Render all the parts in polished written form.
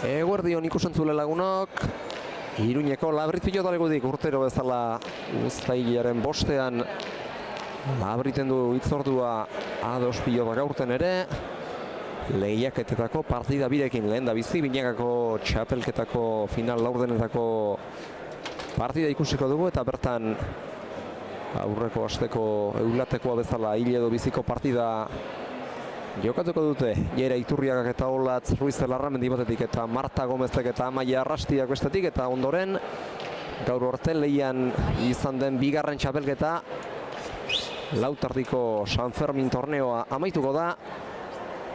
Eguerdion ikusentzule lagunok, Iruñeko Labrit pilotalekudik urtero bezala uztailaren bostean Labriten du hitzordua A2 pilotak aurten ere. Lehiaketetako partida birekin lehen da bizi, binakako txapelketako final laurdenetako partida ikusiko dugu eta bertan aurreko asteko eulatekoa bezala hil edo biziko partida jokatuko dute. Jera Iturriagak eta Olatz Ruiz Larramendi batetik eta Marta Gomezek eta Amaia Arrastiak bestetik, eta ondoren gaur ortelean izan den bigarren txapelketa lautardiko San Fermin torneoa amaituko da.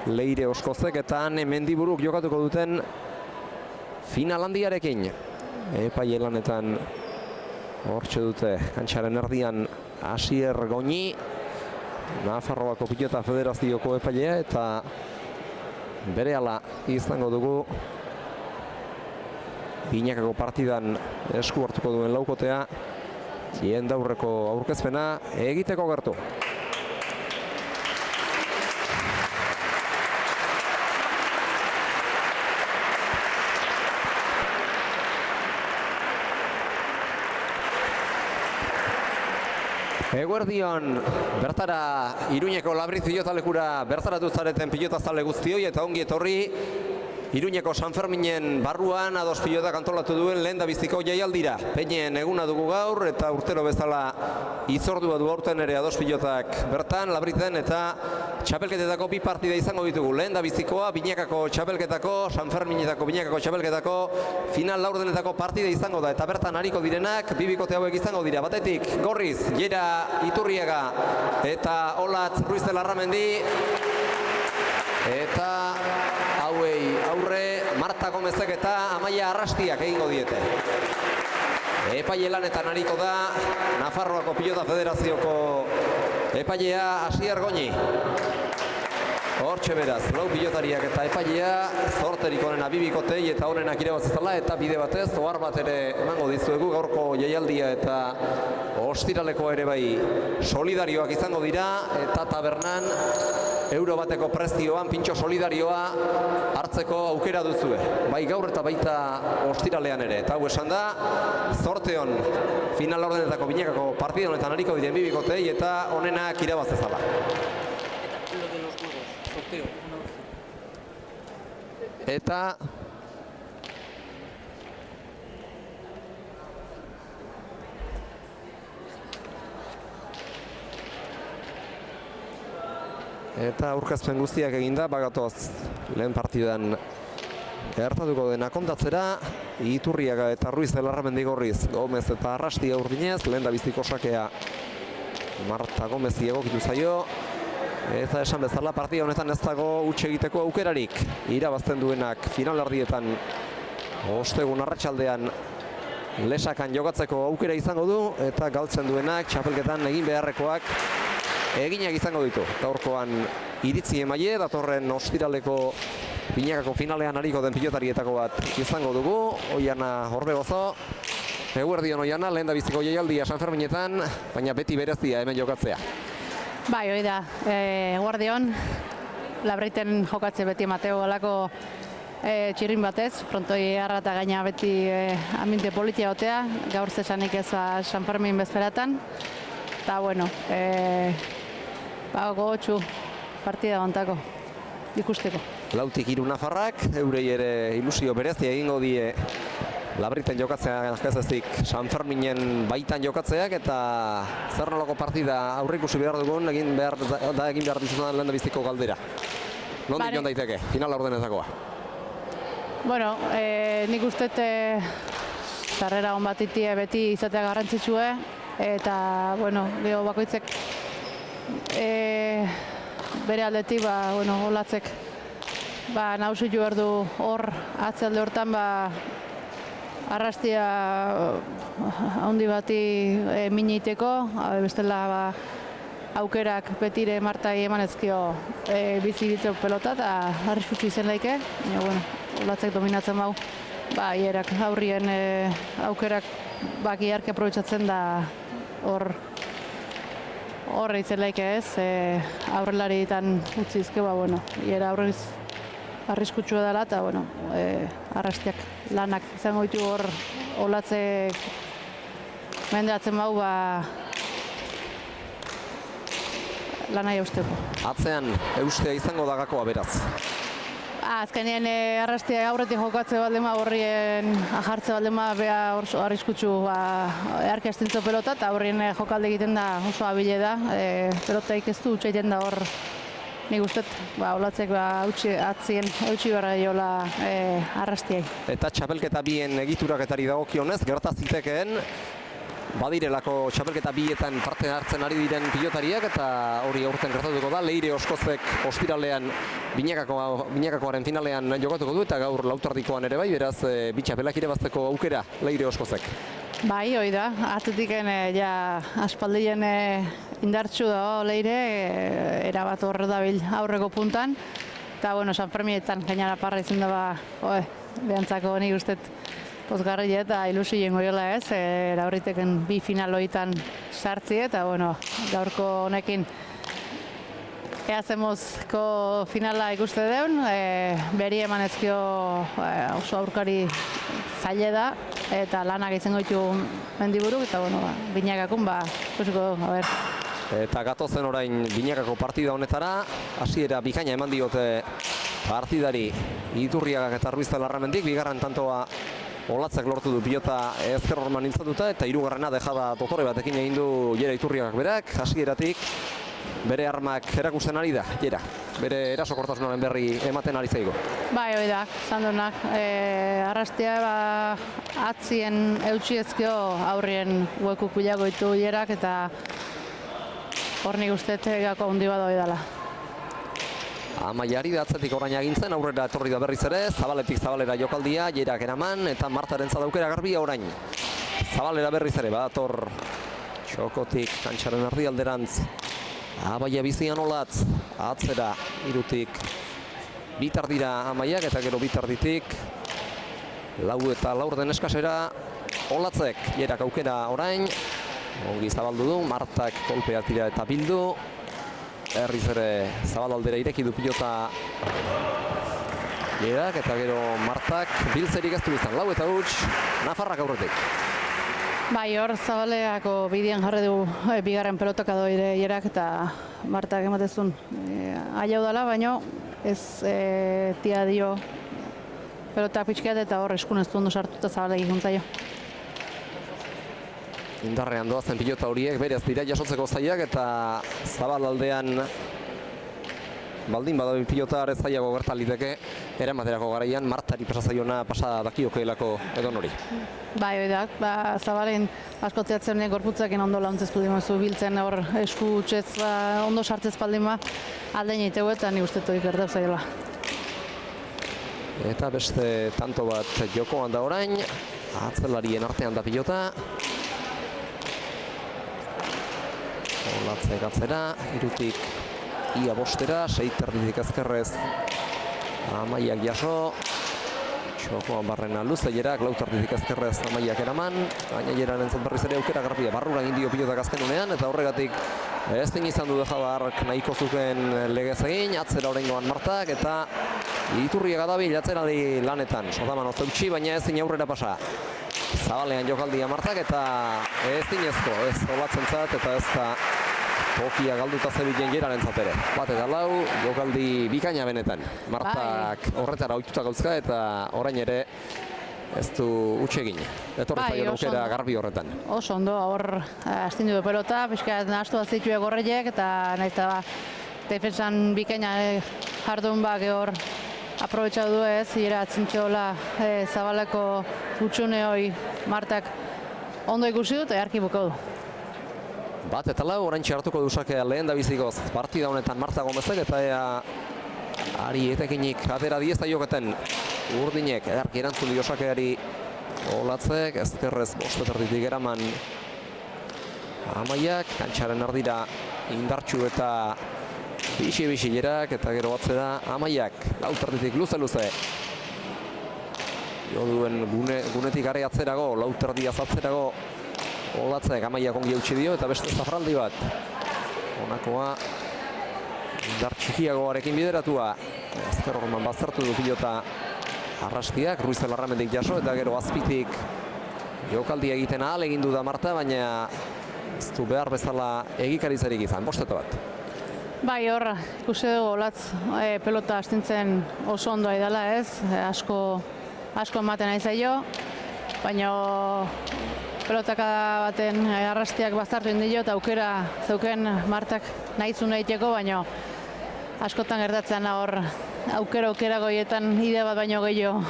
Leire Oskozek eta Ane Mendiburuk jokatuko duten final handiarekin. Epaile lanetan hortxe dute kantxaren erdian Asier Goñi, Nafarroako Pilota Federazioko epailea, eta berehala izango dugu binakako partidan esku hartuko duen laukotea jendaurreko aurkezpena egiteko gertu. Eguerdion, bertara Iruñeko Labrit pilotalekura bertaratu zareten pilotazale guztioi eta ongi etorri Iruñeko San Ferminen barruan A2 pilotak antolatu duen lehen da biziko jaialdira. Peñen eguna dugu gaur eta urtero bezala hitzordua du aurten ere A2 pilotak bertan Labriten, eta txapelketetako bi partida izango ditugu. Lehen da bizikoa binakako txapelketako, San Ferminetako binakako txapelketako final laurdenetako partida izango da, eta bertan hariko direnak bi bikote hauek izango dira. Batetik Gorriz, Jera Iturriaga eta Olatz Ruiz Larramendi, eta hauei aurre Marta Gomezek eta Amaia Arrastiak egingo diete. Epaile lanetan hariko da Nafarroako Pilota Federazioko epailea Asier Goñi. Hortxe beraz, lau pilotariak eta epailea, zorterik onena bibikotei eta onenak irabazizala, eta bide batez, ohar bat ere emango dizuegu gaurko jaialdia eta ostiraleko ere bai solidarioak izango dira, eta tabernan euro bateko prezioan pintxo solidarioa hartzeko aukera duzue. Bai gaur eta baita ostiralean ere. Eta hau esan da, zorteon final laurdenetako binakako partida honetan hariko diren bibikotei eta onenak irabazizala. Eta aurkezpen guztiak eginda, bagatoz lehen partidan gertatuko dena kontatzera. Iturriaga eta Ruiz Larramendi Gorriz, Gomez eta Arrastia urdinez, lehen da biziko sakea Marta Gomezi egokitu zaio. Eta esan bezala partida honetan ez dago huts egiteko aukerarik. Irabazten duenak finalardietan ostegun arratsaldean lesakan jokatzeko aukera izango du, eta galtzen duenak txapelketan egin beharrekoak eginak izango ditu. Gaurkoan iritzi emaile, datorren ostiraleko binakako finalean hariko den pilotarietako bat izango dugu. Oiana Orbegozo, eguerdion Oiana, lehen da biziko jaialdia San Ferminetan, baina beti berezia hemen jokatzea. Bai, hoi da, eguerdion, Labriten jokatze beti emateo galako txirrin batez, frontoi harra eta gaina beti aminte politia gotea, gaur zesanik ez San Fermin bezperatan, eta bueno, gogotxu partida gontako ikusteko. Lautik hiru nafarrak, eurei ere ilusio berezia egingo die Labriten jokatzea azkazezik San Ferminen baitan jokatzeak, eta zer nolako partida aurrikusi behar dugun egin behar dizutan lehen da biziko galdera. Nondik joan daiteke, final laurdenetakoa? Bueno, nik uste sarrera hon bat beti izatea garrantzitsue, eta, bueno, geho bakoitzek bere aldetik, Olatzek nausitu behar du hor atzelde hortan, Arrastia handi bati miniteko, bestela aukerak betire Martai emanezkio bizi pelota, eta arriskutsu izen daike. Olatzek dominatzen bau, hierak aurrien aukerak giarki aprobetxatzen da hor itzen daike ez, aurrelari ditan utzizke, hiera arriskutsua dela, eta, bueno, arrastiak lanak izango ditu hor Olatze mendatzen bau, lana jausteko. Atzean eustea izango da gakoa beraz. Azkenean arrastia aurretik jokatze baldema horrien jartze baldema bea oso arriskutsu earki astintzo pelota eta horrien jokalde egiten da oso abile da. Pelotaik ez du utxe egiten da hor nik ustet Olatzek atzien eutxi barra jola arrastiai. Eta txapelketa bien egituraketari dagokionez gerta zitekeen badirelako txapelketa bietan parte hartzen ari diren pilotariak eta hori aurten gertatuko da. Leire Oskozek ostiralean binakakoaren finalean jokatuko du eta gaur lautardikoan ere bai, beraz bi txapelak irabazteko aukera Leire Oskozek. Bai, hoi da, atzetiken ja aspaldien indartsu da Leire, erabat horre dabil aurreko puntan. Eta, bueno, San Fermietan gainara parra izan da behantzako nik ustet pozgarri eta ilusien goiola ez, horriteken bi finaloitan sartzi eta, bueno, gaurko honekin Eazemozko finala ikuste deun, beri emanezkio oso aurkari zaile da eta lanak izango ditu mendiburuk eta, bueno, binakakun, ikusiko dugu, a ber. Eta gatozen orain binakako partida honetara, hasiera bikaina eman diote partidari Iturriagak eta Ruiz de Larramendik, bigarren tantoa Olatzek lortu du pilota ezker horman nintzatuta eta hirugarrena dejada dotore batekin egin du Jera Iturriagak berak, hasieratik bere armak erakusten ari da, Jera. Bere erasokortasunaren berri ematen ari zaigo. Bai, hoi da, zandunak. Arrastia atzien eutxiezkio aurrien huekuk bilago ditu Jerak eta hor nik ustet gako handi bat hoi dela. Amaiari da atzetik orain agintzen, aurrera etorri da berriz ere, Zabaletik Zabalera jokaldia, Jerak eraman, eta Martaren zadaukera garbia orain. Zabalera berriz ere, badator txokotik, kantxaren erdialderantz. Abaia bizian Olatz, atzera, irutik. Bitardira Amaiak eta gero bitarditik. Lau eta laurden eskasera, Olatzek, Jerak aukera orain. Ongi zabaldu du, Martak kolpea tira eta bildu. Herriz ere Zabalaldera ireki du pilota Jerak eta gero Martak biltzerik ez du izan. Lau eta huts, Nafarrak aurretik. Bai, hor Zabaleako bidean jarri du bigarren pelotaka doire Jerak eta Martak ematezun aiau dela, baino ez tia dio pelota pixkeat eta hor eskun ez du ondo sartu eta Zabalek ikuntzaio. Indarrean doazen pilota horiek berez dira jasotzeko zaiak eta Zabalaldean baldin badabil pilota are zaiago gerta liteke eramaterako garaian Martari pasazaiona pasa dakiokeelako edon hori. Bai, hoi da, Zabalen askotzeatzen gorputzakin ondo launtzez pudimazu biltzen hor esku utxez ondo sartzez baldin aldein eitegu eta nik uste toik erdeu zaila. Eta beste tanto bat jokoan da orain, atzelarien artean da pilota. Olatzek atzera, irutik ia bostera, seiterditik ezkerrez Amaiak jaso. Txokoan barrena luze Jerak, lauterditik ezkerrez Amaiak eraman. Baina Jeraren berriz ere aukera garbia barrura egin dio pilotak azken unean, eta horregatik ez din izan du dejabarrak nahiko zuken legez egin, atzera orengoan Martak, eta Iturriaga dabil atzeraldi lanetan. Sotaman ozeutxi, baina ez din aurrera pasa. Zabalean jokaldia Martak eta ez dinezko, ez Olatzentzat eta ez da tokia galduta zebilen Jeraren zatere. Bat eta lau, jokaldi bikaina benetan. Martak horretara ohituta gauzka eta orain ere ez du utxegin. Etorri zaio aukera garbi horretan. Oso ondo, hor astindu du pelota, pixkat nahastu azitue gorreiek eta nahiz da defensan bikaina jardun hor aprobetxatu du ez, Jera atzintxola Zabaleko utxune hoi Martak ondo ikusi dut, earki buko du. Bat eta lau, orain hartuko du sakea lehen da bizikoz. Partida honetan Marta Gomezek eta ari etekinik atera diezta joketen urdinek edarki erantzun dio sakeari Olatzek, ezkerrez bosteterditik eraman Amaiak, kantxaren ardira indartxu eta bixi Jerak eta gero batzera Amaiak, lauterditik luze. Jo duen gunetik gare atzerago, lauterdi azatzerago Olatzek Amaiak ongi eutxi dio eta beste zafraldi bat. Honakoa indar txikiagoarekin bideratua. Ezker horman baztertu du pilota Arrastiak, Ruiz de Larramendik jaso, eta gero azpitik jokaldia egiten ahal egin du da Marta, baina ez du behar bezala egikaritzarik izan, bosteta bat. Bai, hor, ikusi dugu Olatz pelota astintzen oso ondo dela, ez? Asko ematen ari zaio, baina pelotaka baten Arrastiak baztertu indio eta aukera zeuken Martak nahitzun egiteko, baina askotan gertatzen hor aukera goietan ide bat baino gehiago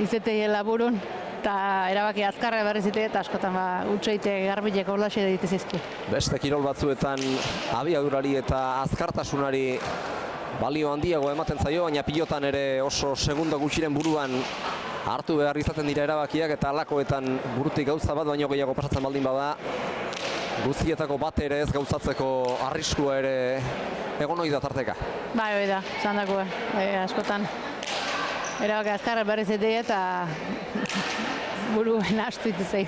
izeteiela burun, eta erabaki azkarra berri zitea eta askotan utxeite garbileko ordaxe egite zizki. Beste kirol batzuetan abiadurari eta azkartasunari balio handiago ematen zaio, baina pilotan ere oso segundo gutxiren buruan hartu behar izaten dira erabakiak, eta halakoetan burutik gauza bat baino gehiago pasatzen baldin bada, guztietako bat ere ez gauzatzeko arriskua ere egon ohi da tarteka. Bai, hori da, esan dako, askotan erabaki azkarra berri zitea eta buruen astu ituzei.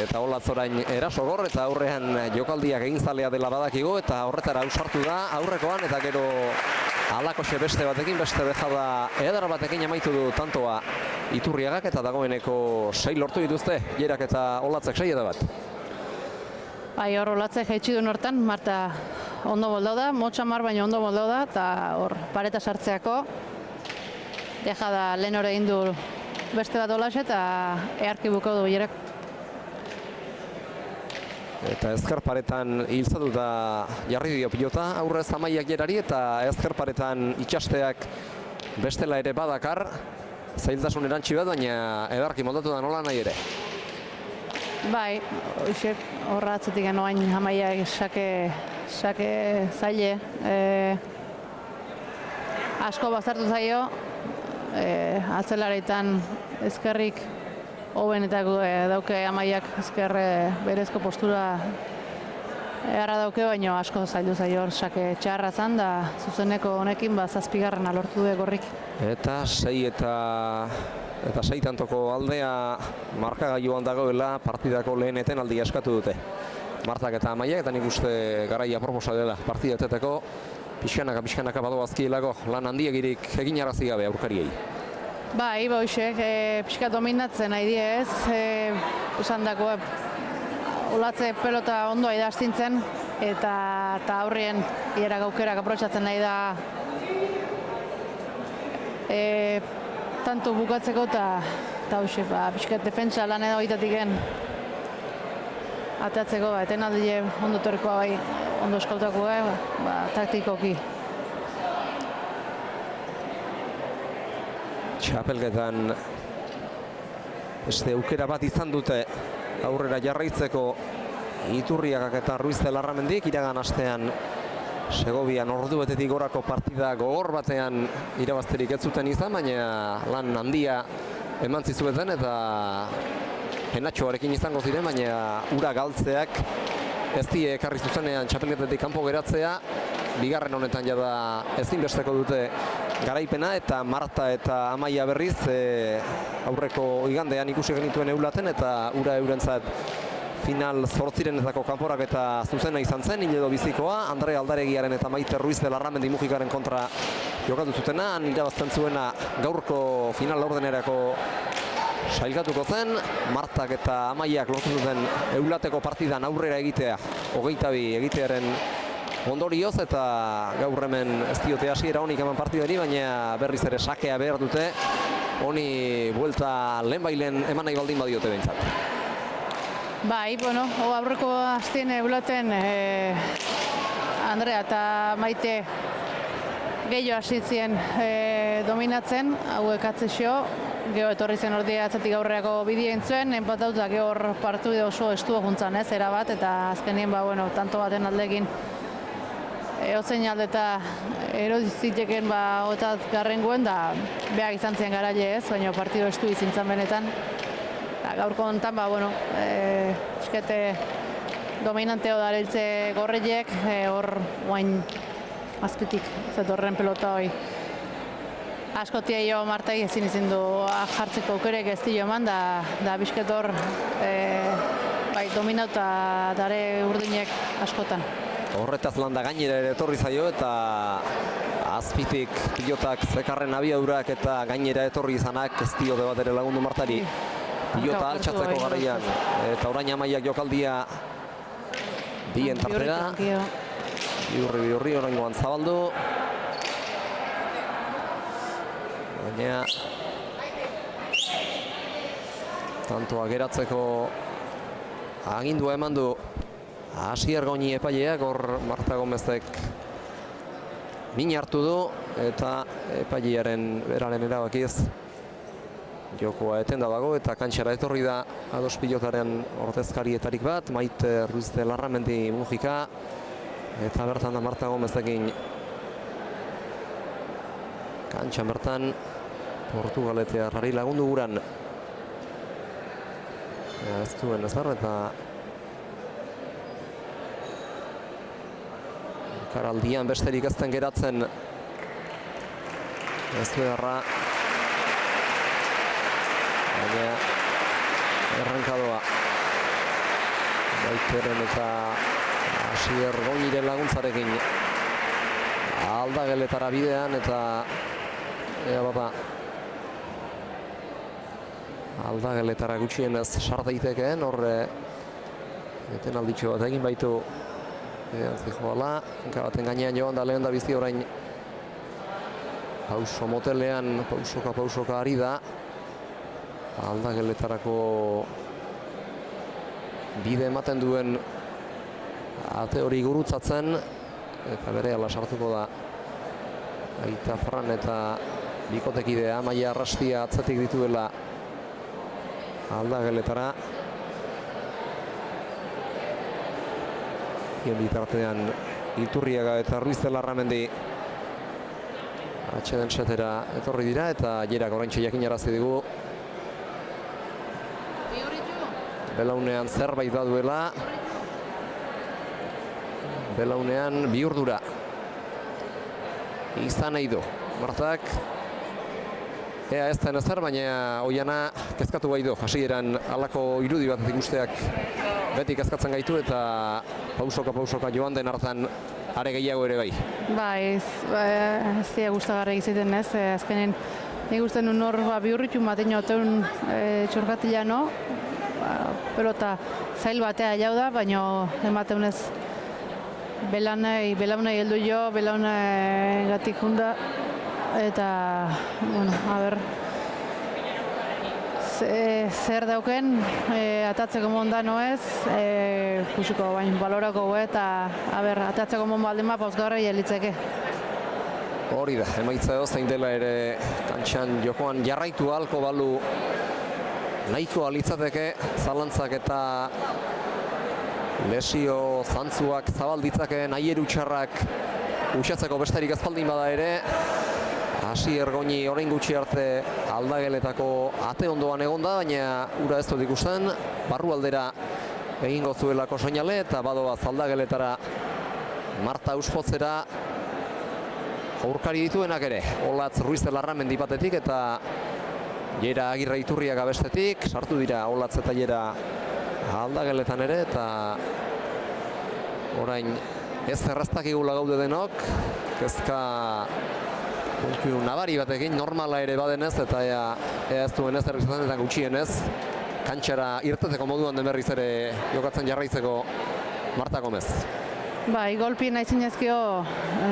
Eta Olatz orain erasogor eta aurrean jokaldiak egin zalea dela badakigo, eta horretara ausartu da aurrekoan, eta gero alakoxe beste batekin, beste dejada edar batekin amaitu du tantoa Iturriagak, eta dagoeneko 6 lortu dituzte, Jerak eta Olatzek 6 bat. Bai, hor Olatzek jaitsi duen hortan, Marta ondo moldau da, motxamar baina ondo moldau da, eta hor pareta sartzeako dejada lehen hori egin du beste bat Olaxe eta eharki buko du Jerak. Eta ezker paretan hiltzatu da jarri dio pilota aurrez Amaiak Jerari, eta ezker paretan itxasteak bestela ere badakar zailtasun erantzi bat, baina edarki moldatu da nola nahi ere. Bai, horra atzetik genoain Amaiak sake zaile. Asko bazartu zaio, atzelareitan ezkerrik hoben eta dauke Amaiak ezker berezko postura erra dauke, baina asko zaildu zaio hor sake txarra zan, da zuzeneko honekin 7. lortu du gorrik. Eta 6 eta 6 tantoko aldea markagailuan dagoela partidako lehen etenaldia eskatu dute Martak eta Amaiak, eta nik uste garaia proposa dela partida eteteko, pixkanaka badoazkielako lan handiegirik egin arazi gabe aurkariei. Bai, hoxek pixka dominatzen nahi die ez, esan dako Olatze pelota ondo da astintzen, eta aurrien Jerak aukerak aprotxatzen nahi da tanto bukatzeko, eta hoxek pixka defentsa lan edo egitatiken atatzeko, etenaldi ondo torrekoa bai, ondo eskautako taktikoki. Txapelketan beste aukera bat izan dute aurrera jarraitzeko Iturriagak eta Ruiz de Larramendik, iragan astean Segovian ordu betetik gorako partida gogor batean irabazterik ez zuten izan, baina lan handia eman zizueten eta penatxoarekin izango ziren, baina ura galtzeak ez die ekarri zuzenean txapelketetik kanpo geratzea. Bigarren honetan jada ezinbesteko dute garaipena, eta Marta eta Amaia berriz aurreko igandean ikusi genituen eulaten, eta ura eurentzat final 8renetako kanporak eta zuzena izan zen, Iledo bizikoa, Andre Aldaregiaren eta Maite Ruiz de Larramendi Mujikaren kontra jokatu zutena, irabazten zuena gaurko final laurdenerako sailkatuko zen. Martak eta Amaiak lortu zuten eulateko partidan aurrera egitea, 22 egitearen ondorioz, eta gaur hemen ez diote hasiera onik eman partidari, baina berriz ere sakea behar dute, honi buelta lehenbailen eman nahi baldin badiote behintzat. Bai, bueno, aurreko astien eulaten Andrea eta Maite gehiago hasitzien dominatzen, hauek atzesio, geho etorri zen ordia atzatik aurreako bidea intzuen, enpatauta geho hor partide oso estua juntzan ez, erabat, eta azkenien, tanto baten aldekin Ozein alde eta eroziteken otat garrenguen, da behar izan ziren garaile ez, baina partido estu izintzen benetan. Gaurko honetan, eskete dominanteo dareiltze gorreiek, hor guain azpitik zetorren pelota hoi. Askotia jo Martai ezin izin du jartzeko aukerek ez dio eman, da bizketor dominauta dare urdinek askotan. Horretaz landa gainera ere etorri zaio, eta azpitik pilotak zekarren abiadurak eta gainera etorri izanak ez diote bat ere lagundu Martari. Pilota altxatzeko garaian eta orain Amaiak jokaldia bien tartera. Bihurri oraingoan zabaldu. Baina tantoa geratzeko agindua eman du Asier Goñi epaileak. Hor Marta Gomezek min hartu du eta epailearen beraren erabakiz jokoa etenda dago eta kantxara etorri da ados pilotaren ordezkarietarik bat, Maite Ruiz de Larramendi Mujika, eta bertan da Marta Gomezekin kantxan bertan Portugaletearrari lagundu guran. Ez duen ezer eta karaldian besterik ezten geratzen ez duerra. Baina errankadoa Baiteren eta Asier Goñiren laguntzarekin aldageletara bidean eta ea bada aldageletara gutxienez sar daitekeen. Horre eten alditxo bat egin baitu Zijoala, hanka baten gainean joan da lehen da bizi orain pauso motelean pausoka ari da aldageletarako bide ematen duen ate hori gurutzatzen eta bere ala sartuko da Aita Fran eta bikotekidea Amaia Arrastia atzetik dituela aldageletara. Bien bitartean Iturriaga eta Ruiz de Larramendi atxeden setera etorri dira eta Jerak oraintxe jakinarazi digu belaunean zerbait da duela. Belaunean bihurdura izan nahi du Martak. Ea ez den ezer, baina Oiana kezkatu bai du. Hasieran halako irudi bat ikusteak beti kezkatzen gaitu eta pausoka joan den hartan are gehiago ere bai. Bai, ez dira gustagarri egiten ez. Azkenen nik uste nun hor bihurritu batean oteun txorkatila no. Pelota zail batea jau da, baina emateunez belaunei heldu jo, belaunei gatik junda. Eta, bueno, a ber, zer dauken, atatzeko monda noez, kusiko bain balorako eta, a ber, atatzeko mon baldin bat pauzgarra jelitzeke. Hori da, emaitza zein dela ere kantxan jokoan jarraitu ahalko balu nahiko alitzateke zalantzak eta lesio zantzuak zabalditzake nahieru txarrak usatzeko besterik ezpaldin bada ere. Asier Goñi orain gutxi arte aldageletako ate ondoan egon da, baina ura ez dut ikusten, barru aldera egingo zuelako soinale eta badoaz aldageletara Marta Uspotzera aurkari dituenak ere. Olatz Ruiz de Larramendi batetik eta Jera Agirre Iturriaga bestetik, sartu dira Olatz eta Jera aldageletan ere eta orain ez erraztakigula gaude denok, kezka puntu nabari batekin, normala ere badenez eta ea ez duen ez errezatzen eta gutxienez kantxara irteteko moduan den berriz ere jokatzen jarraitzeko Marta Gomez. Bai, golpi nahi zinezkio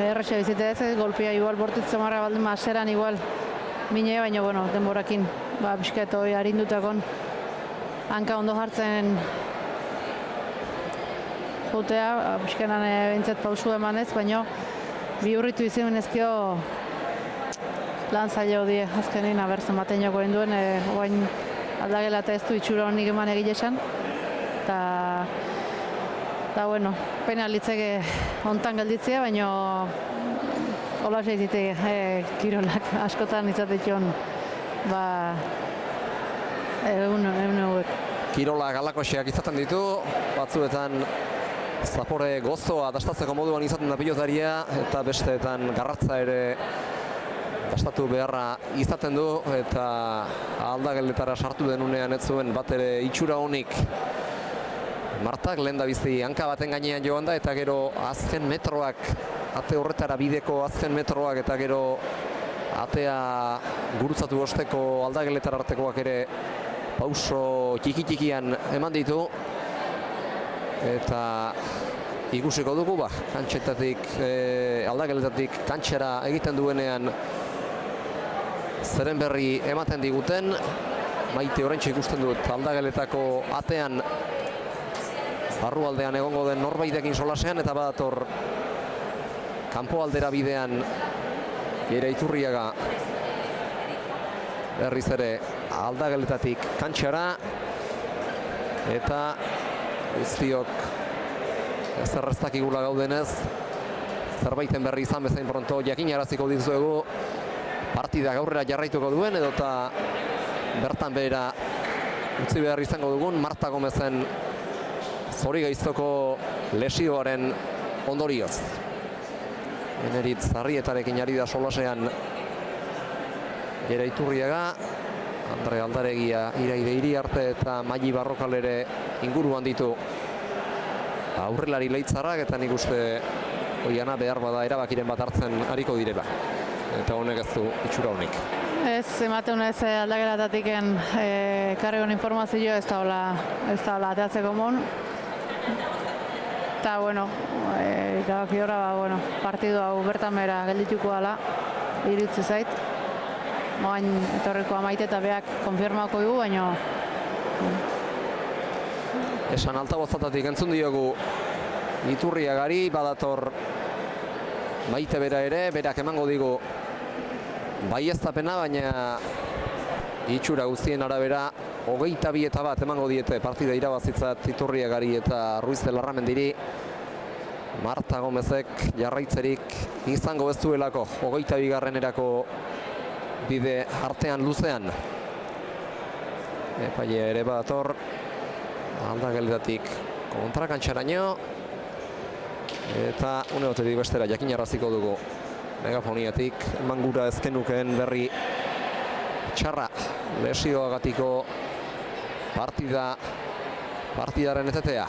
erretxe bizitez, golpia igual bortitzen marra baldin maseran igual mine, baina bueno, denborakin bisket hori harindutakon hanka ondo jartzen jutea, biskenan bintzet pausu emanez, baina bihurritu izin ezkio lan zaila hodie, azkenin, abertzen baten joko duen, oain aldagela eta ez du itxura honik eman egilesan. Eta, bueno, pena litzeke hontan gelditzea, baina hola zeizite kirolak askotan izatetxon, egun hauek. Kirolak alakoxeak izaten ditu, batzuetan zapore gozoa dastatzeko moduan izaten da pilotaria, eta besteetan garratza ere dastatu beharra izaten du eta aldageletara sartu denunean ez zuen bat ere itxura honik Martak lehen da bizi hanka baten gainean joan da eta gero azken metroak ate horretara bideko azken metroak eta gero atea gurutzatu osteko aldageletar artekoak ere pauso txiki-txikian eman ditu. Eta ikusiko dugu, kantxetatik, aldageletatik kantxera egiten duenean zeren berri ematen diguten. Maite oraintxe ikusten dut aldageletako atean barrualdean egongo den norbaitekin solasean, eta badator kanpo aldera bidean Jere Iturriaga berriz ere aldageletatik kantxara, eta guztiok zerreztakigula gaudenez zerbaiten berri izan bezain pronto jakinaraziko dizuegu partida gaurrera jarraituko duen edota bertan behera utzi behar izango dugun Marta Gomezen zori gaiztoko lesioaren ondorioz. Eneritz Zarrietarekin ari da solasean Jere Iturriaga, Andre Aldaregia, Iraide Iriarte eta Maili Barrokal ere inguruan ditu aurrelari leitzarrak, eta nik uste oiana behar bada erabakiren bat hartzen ariko direla. Eta honek ez du itxura honik. Ez, ematen ez aldagelatatiken karrion informazio ez da hola ateatzeko mon. Eta, erabaki horra, partidu hau bertan bera geldituko dela, irutzi zait. Moain etorriko Maite eta beak konfirmako dugu, baina... Esan altabozatatik entzun diogu Iturriagari, badator Maite bera ere, berak emango digu baieztapena, baina itxura guztien arabera 22-1 emango diete partida irabazitzat Iturriagari eta Ruiz de Larramendiri. Marta Gomezek jarraitzerik izango ez duelako 22-erako bide artean luzean. Epaile ere badator aldageletatik kontrakantxaraino, eta une batetik bestera jakinaraziko dugu megafoniatik eman gura ezkenukeen berri txarra lesioagatiko partidaren etetea.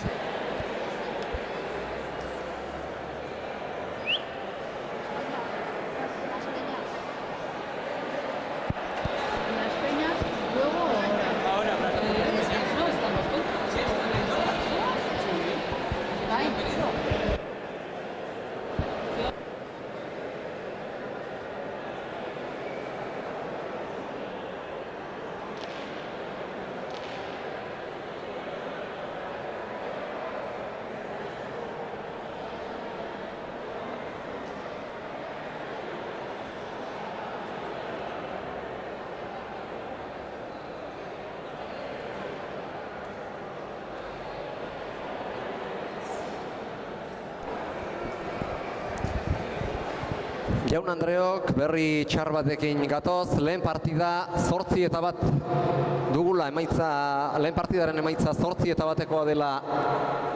Jaun Andreok, berri txar batekin gatoz, lehen partida 8-1 dugula, lehen partidaren emaitza 8-1 dela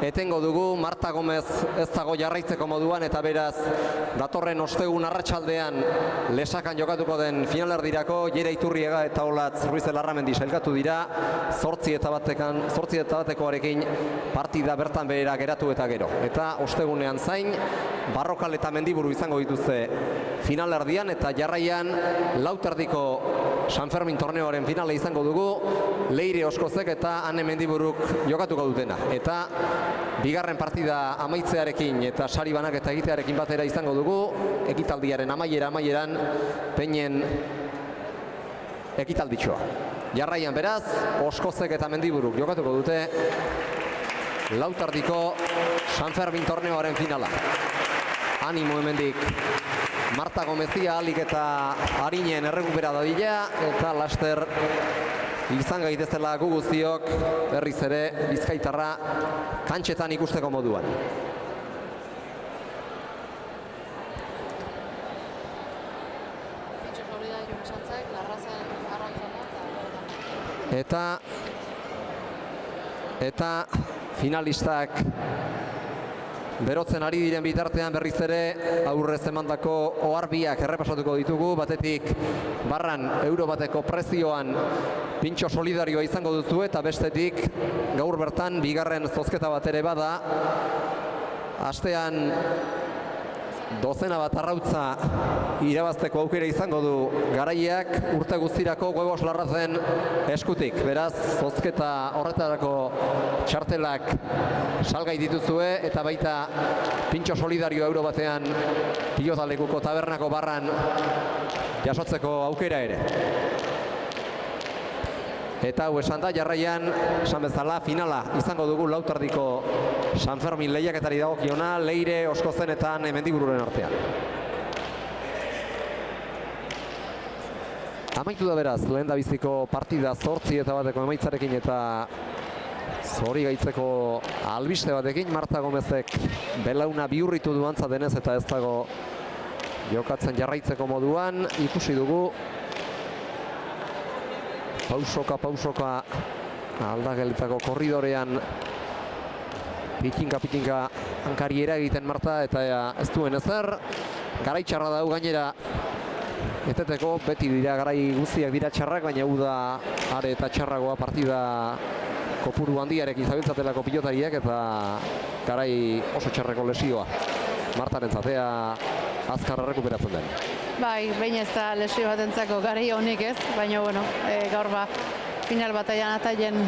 etengo dugu. Marta Gomez ez dago jarraitzeko moduan, eta beraz datorren ostegun arratsaldean lesakan jokatuko den finalerdirako Jere Iturriaga eta Olatz Ruiz de Larramendi sailkatu dira. 8-1-arekin partida bertan behera geratu eta gero. Eta ostegunean zain, Barrokal eta Mendiburu izango dituzte finalerdian, eta jarraian lauterdiko San Fermin torneoaren finale izango dugu, Leire Oskozek eta Ane Mendiburuk jokatuko dutena. Eta bigarren partida amaitzearekin eta sari banak eta egitearekin batera izango dugu, ekitaldiaren amaieran peinen ekitalditxoa. Jarraian beraz, Oskozek eta Mendiburuk jokatuko dute lauterdiko San Fermin torneoaren finala. Animo hemendik Marta Gomezia alik eta harinen errekupera dadila, eta laster izan gaitezela gu guztiok berriz ere Bizkaitarra kantxetan ikusteko moduan. Eta finalistak berotzen ari diren bitartean berriz ere aurrez emandako oharbiak errepasatuko ditugu. Batetik barran euro bateko prezioan pintxo solidarioa izango duzu, eta bestetik gaur bertan bigarren zozketa bat ere bada. Astean dozena bat arrautza irabazteko aukera izango du Garaiak urte guztirako Huevos Larrazen eskutik. Beraz, zozketa horretarako txartelak salgai dituzue eta baita pintxo solidario euro batean Pilotalekuko tabernako barran jasotzeko aukera ere. Eta hau esan da, jarraian, esan bezala, finala izango dugu lautardiko San Fermin lehiaketari dagokiona, Leire, Oskozen eta Mendigururen artean. Amaitu da beraz, lehendabiziko partida 8 eta bateko emaitzarekin eta zori gaitzeko albiste batekin. Marta Gomezek belauna bihurritu du antza denez eta ez dago jokatzen jarraitzeko moduan. Ikusi dugu pausoka aldagelitako korridorean pitinka hankariera egiten Marta eta ez duen ezer. Garai txarra dau gainera eteteko, beti dira garai guztiak dira txarrak, baina hau da are eta txarragoa partida kopuru handiarekin zabiltzatelako pilotariak eta garai oso txarreko lesioa Martaren zatea azkar errekuperatzen den. Bai, behin ez da lesio batentzako garai honik ez, baina bueno, gaur final bataian ataien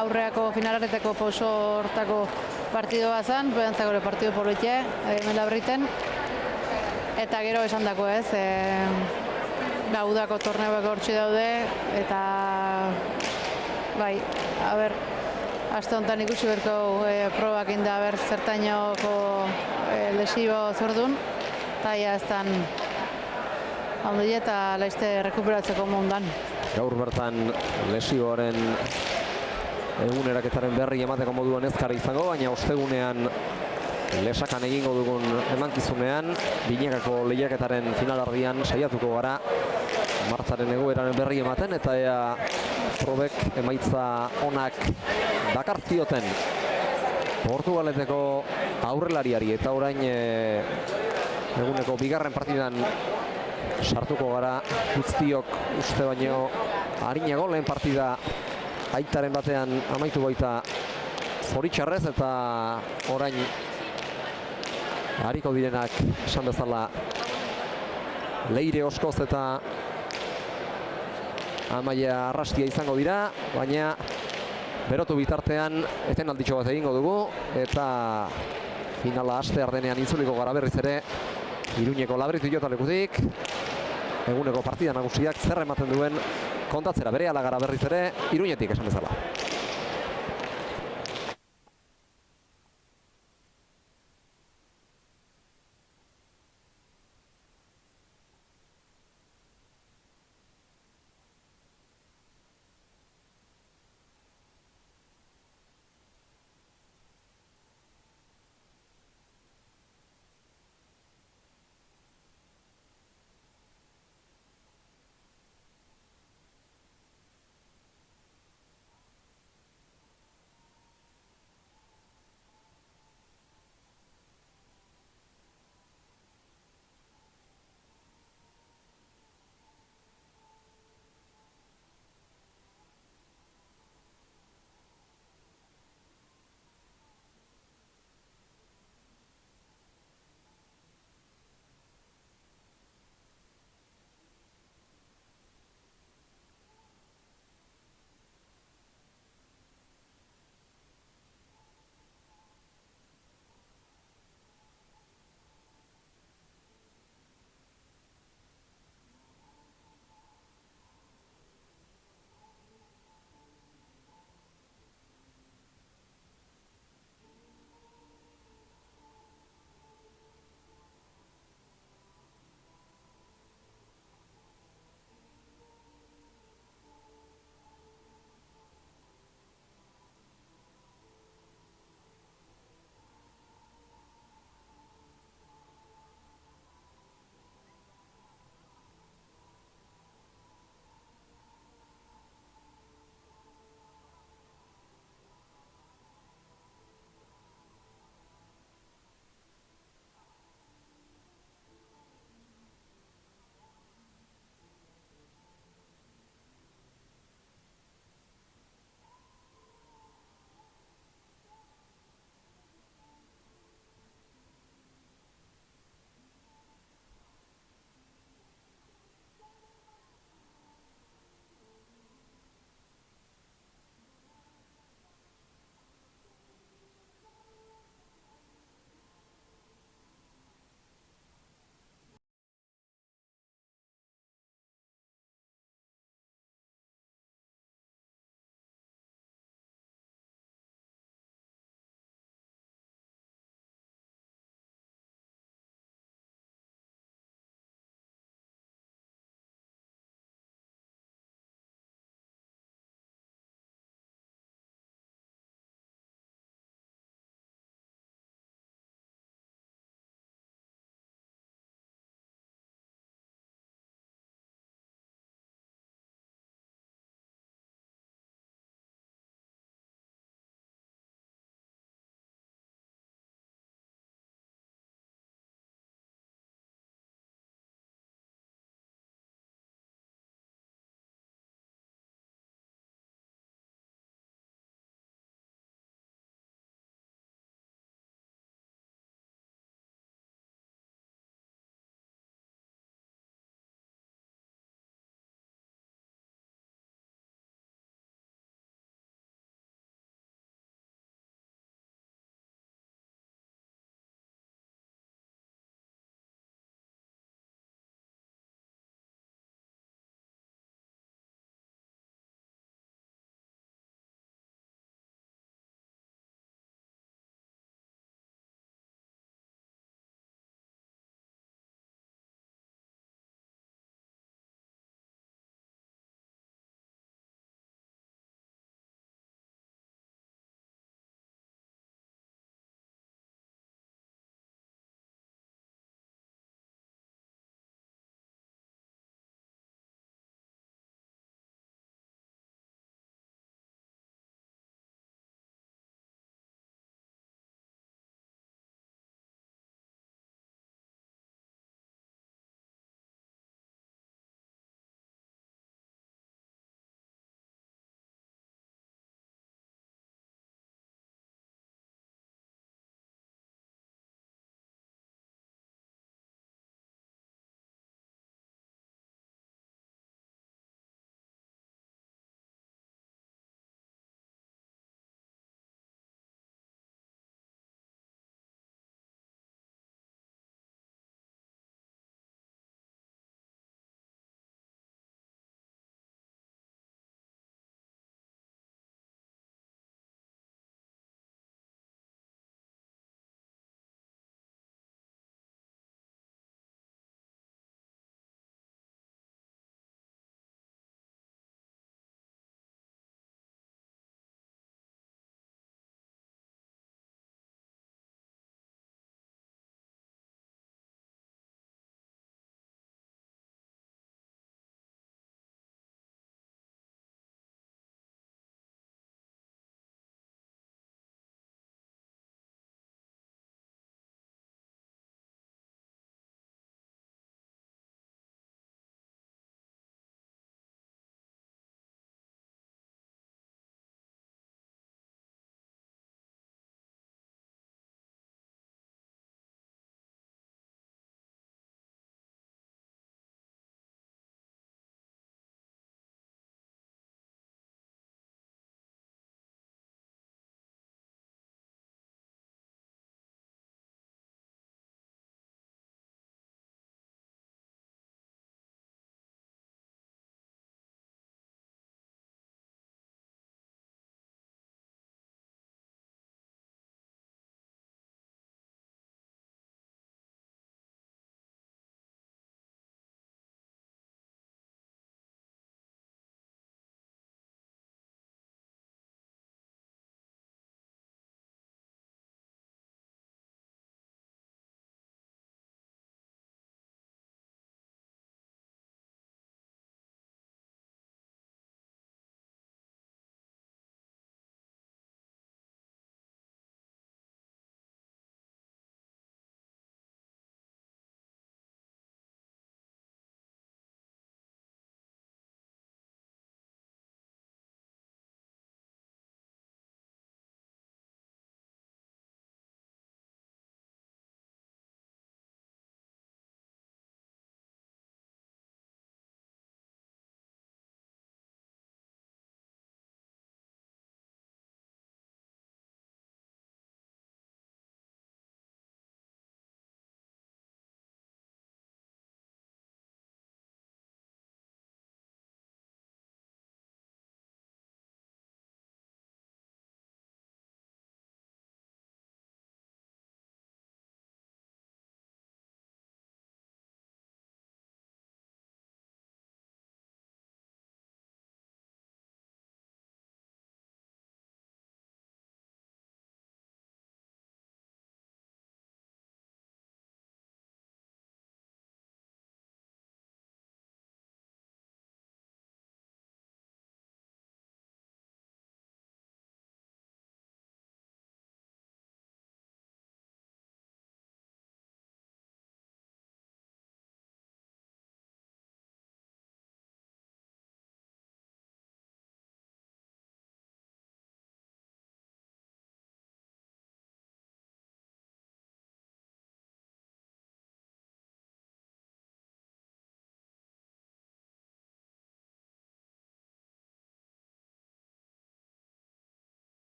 aurreako finalareteko pauso hortako partidoa zen, behantzako partido politia, Melabriten. Eta gero esan dako ez, udako torneoak hortxe daude, eta bai, aste honetan ikusi berko probak inda zertainoko lesio zordun, eta ja ez dan ondile eta laizte rekuperatzeko mundan. Gaur bertan lesioaren eguneraketaren berri emateko moduan ezkara izango, baina ostegunean lesakan egingo dugun emankizunean, Binekako lehiaketaren finalardian saiatuko gara Martaren egoeraren berri ematen eta ea probek emaitza onak dakartzioten Portugaleteko aurrelariari eta orain eguneko bigarren partidan sartuko gara guztiok uste baino arinago. Lehen partida aitaren batean amaitu baita zoritxarrez eta orain hariko direnak esan bezala Leire, Oskoz eta Amaia Arrastia izango dira, baina berotu bitartean etenalditxo bat egingo dugu eta finala aste ardenean intzuliko gara berriz ere Iruñeko Labritu Pilotalekutik. Eguneko partida nagusiak zer ematen duen kontatzera berehala gara berriz ere Iruñetik esan bezala.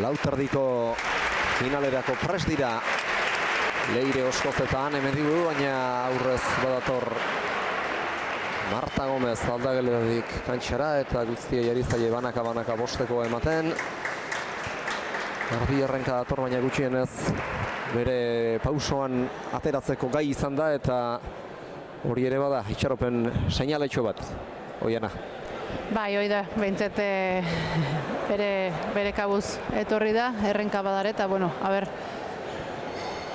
Lauterdiko finalerako prest dira Leire Oskoz eta Ane Mendiburu, baina aurrez badator Marta Gomez aldageletik kantxara eta guztia jariztaile banaka bosteko ematen. Garbi errenka dator, baina gutxienez bere pausoan ateratzeko gai izan da eta hori ere bada itxaropen seinaletxo bat, Oiana. Bai, hoi da, behintzet bere kabuz etorri da, errenka badare eta, bueno, a ber,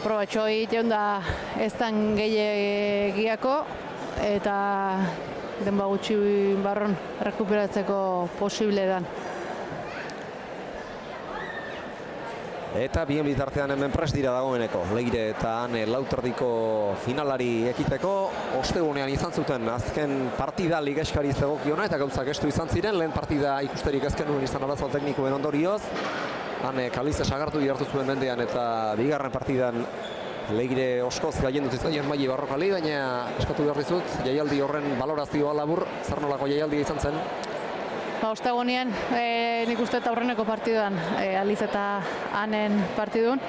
probatxo egiteun da ez dan gehiagiako eta denba gutxi barron rekuperatzeko posible dan. Eta bien bitartean hemen prest dira dagoeneko. Leire eta Ane Lauterdiko finalari ekiteko. Ostegunean izan zuten azken partida ligaiskari zegokiona eta gauzak estu izan ziren. Lehen partida ikusterik ezken nuen izan arazo teknikoen ondorioz. Ane Kalize sagartu hartu zuen mendean eta bigarren partidan Leire Oskoz gaien dut izaien Maili Barrokali, baina eskatu behar dizut, jaialdi horren balorazioa labur, zer nolako jaialdia izan zen? Ostegunean, nik uste eta aurreneko partiduan, Aliz eta Anen partidun.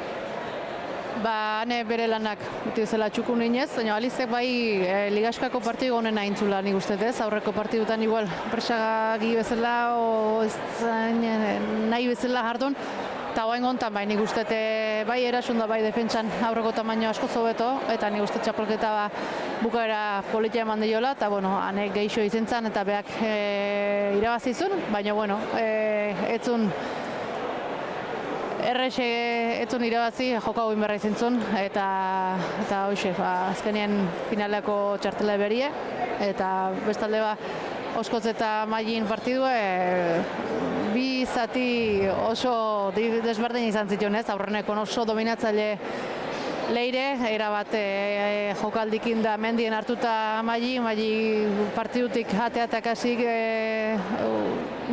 Ane bere lanak uti zela txukun inez, baina Alizek bai ligaskako partidu honen aintzula nik uste ez. Aurreko partidutan igual presagagi bezala o nahi bezala jardun. Eta hoain gontan bai nik uste bai erasun da bai defentsan aurreko tamaino asko zobeto eta nik uste txapelketa bukaera politia eman diola eta bueno, Anek geixo izan zen eta beak irabazizun, baina bueno, etzun errexe etzun irabazi joko hau inberra izan zuen eta hoxe, azkenean finaleko txartela berie eta bestalde Oskoz eta Mailin partidua bi zati oso desberdin izan zituen ez, aurreneko oso dominatzaile Leire, erabat jokaldikin da mendien hartuta Maili partidutik jateatak hasik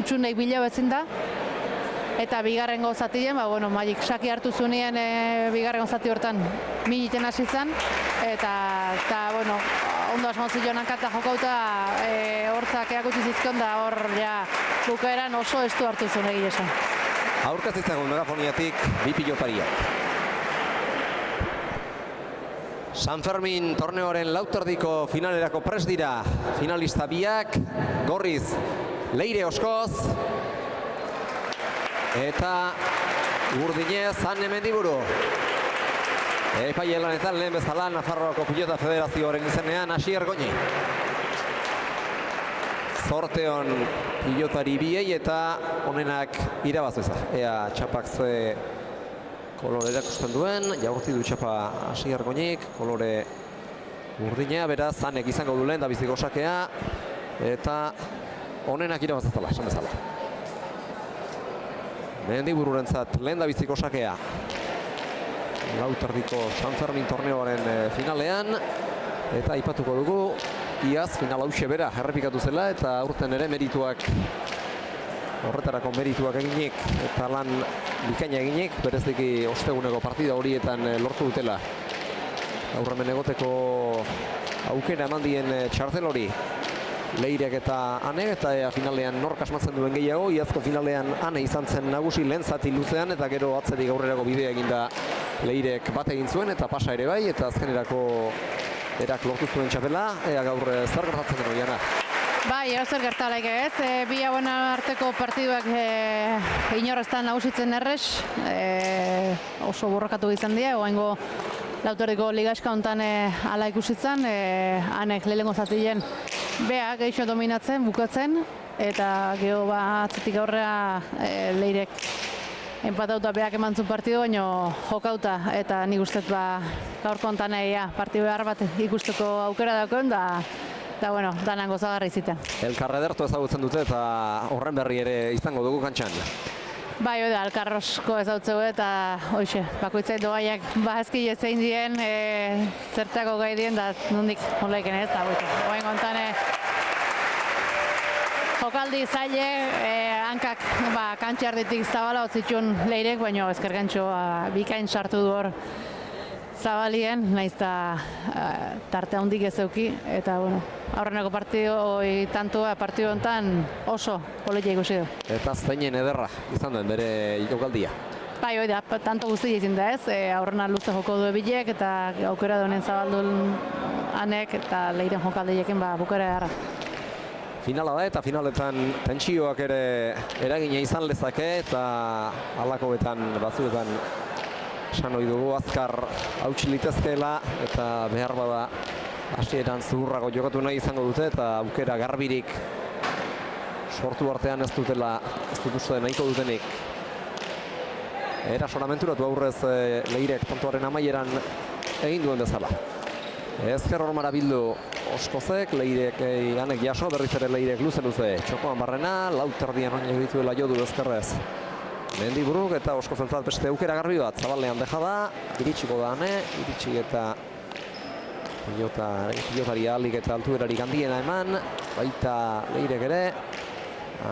utxun nahi bila betzin da. Eta bigarrengo zatien, bueno, Mailik saki hartu zunien bigarrengo zati hortan militen hasi zen. Eta bueno, ondo asmo zion hankata jokauta hortzak eakutsi zizkion da hor ja bukaeran oso estu hartu zuen egile esan. Aurkaz izagun megafoniatik bi pilotariak. San Fermin torneoaren Lauterdiko finalerako prest dira finalista biak, gorriz Leire Oskoz eta urdinez Ane Mendiburu. Epaile lanetan lehen bezala Nafarroako Pilota Federazioaren izenean Asier Goñi. Zorteon pilotari biei eta honenak irabazeza. Ea txapak ze kolore erakusten duen, jaurti du txapa Asier Goñik, kolore urdinea, beraz Anek izango du lehen da biziko sakea eta honenak irabazezala, esan bezala. Mendibururentzat lehen da biziko sakea. Lauterdiko San Fermin torneoaren finalean eta aipatuko dugu iaz final hauxe bera errepikatu zela eta aurten ere merituak horretarako merituak eginik eta lan bikaina eginik bereziki osteguneko partida horietan lortu dutela aurremen egoteko aukera eman dien txartel hori Leirek eta Ane eta finalean nork asmatzen duen gehiago. Iazko finalean Ane izan zen nagusi lehen zati luzean eta gero atzerik aurrerako bidea eginda Leirek bat egin zuen eta pasa ere bai eta azkenerako erak lortu zuen txapela. Ea gaur zer gertatzen den Oiana? Bai, zer gertalaik ez. Bi hauen arteko partiduak inorreztan nagusitzen errez. Oso borrokatu izan dira, oaingo Lauterdiko ligaska hontan ala ikusitzen, Anek lehenengo zatien beha geixo dominatzen, bukatzen, eta gero atzetik aurrera Leirek empatauta beak eman zuen partidu, baina jokauta, eta nik ustez gaurko hontan partidu behar bat ikusteko aukera daukon, eta bueno, danan gozagarri ziten. Elkar edertu ezagutzen dute eta horren berri ere izango dugu kantxan. Bai, hori da, elkarrosko ezagutzeu eta hoxe, bakoitzai doaiak ezki zein dien, zertako gai dien, da nondik honlaiken ez, da hoain gontan jokaldi zaile, hankak kantxarditik zabala otzitxun Leirek, baina ezkergantxo bikain sartu du hor Zabalien, naiz eta tarte handik ez euki, eta bueno, aurreneko tantua partidu honetan oso politia ikusi du. Eta zeinen ederra izan duen bere jokaldia. Bai, hoi da, tanto guzti egin da ez, aurrena luze joko du ebilek eta aukera duen zabaldun anek eta leiren jokaldiekin bukera edarra. Finala da eta finaletan tentsioak ere eragina izan lezake eta halakoetan batzuetan esan ohi dugu azkar hautsi litezkeela eta behar bada hasieran zuhurrago jokatu nahi izango dute eta aukera garbirik sortu artean ez dut uste nahiko dutenik. Erasoramenturatu aurrez Leirek tantoaren amaieran egin duen bezala. Ezker hormara bildu Oskozek, Leirek anek jaso, berriz ere Leirek luze txokoan barrena, lauterdian oin dituela jodu ezkerrez. Mendiburuk eta Oskozentzat beste aukera garbi bat, Zabalean deja da, iritsiko da ane, iritsi eta pilotari ahalik eta altuerarik handiena eman, baita Leirek ere,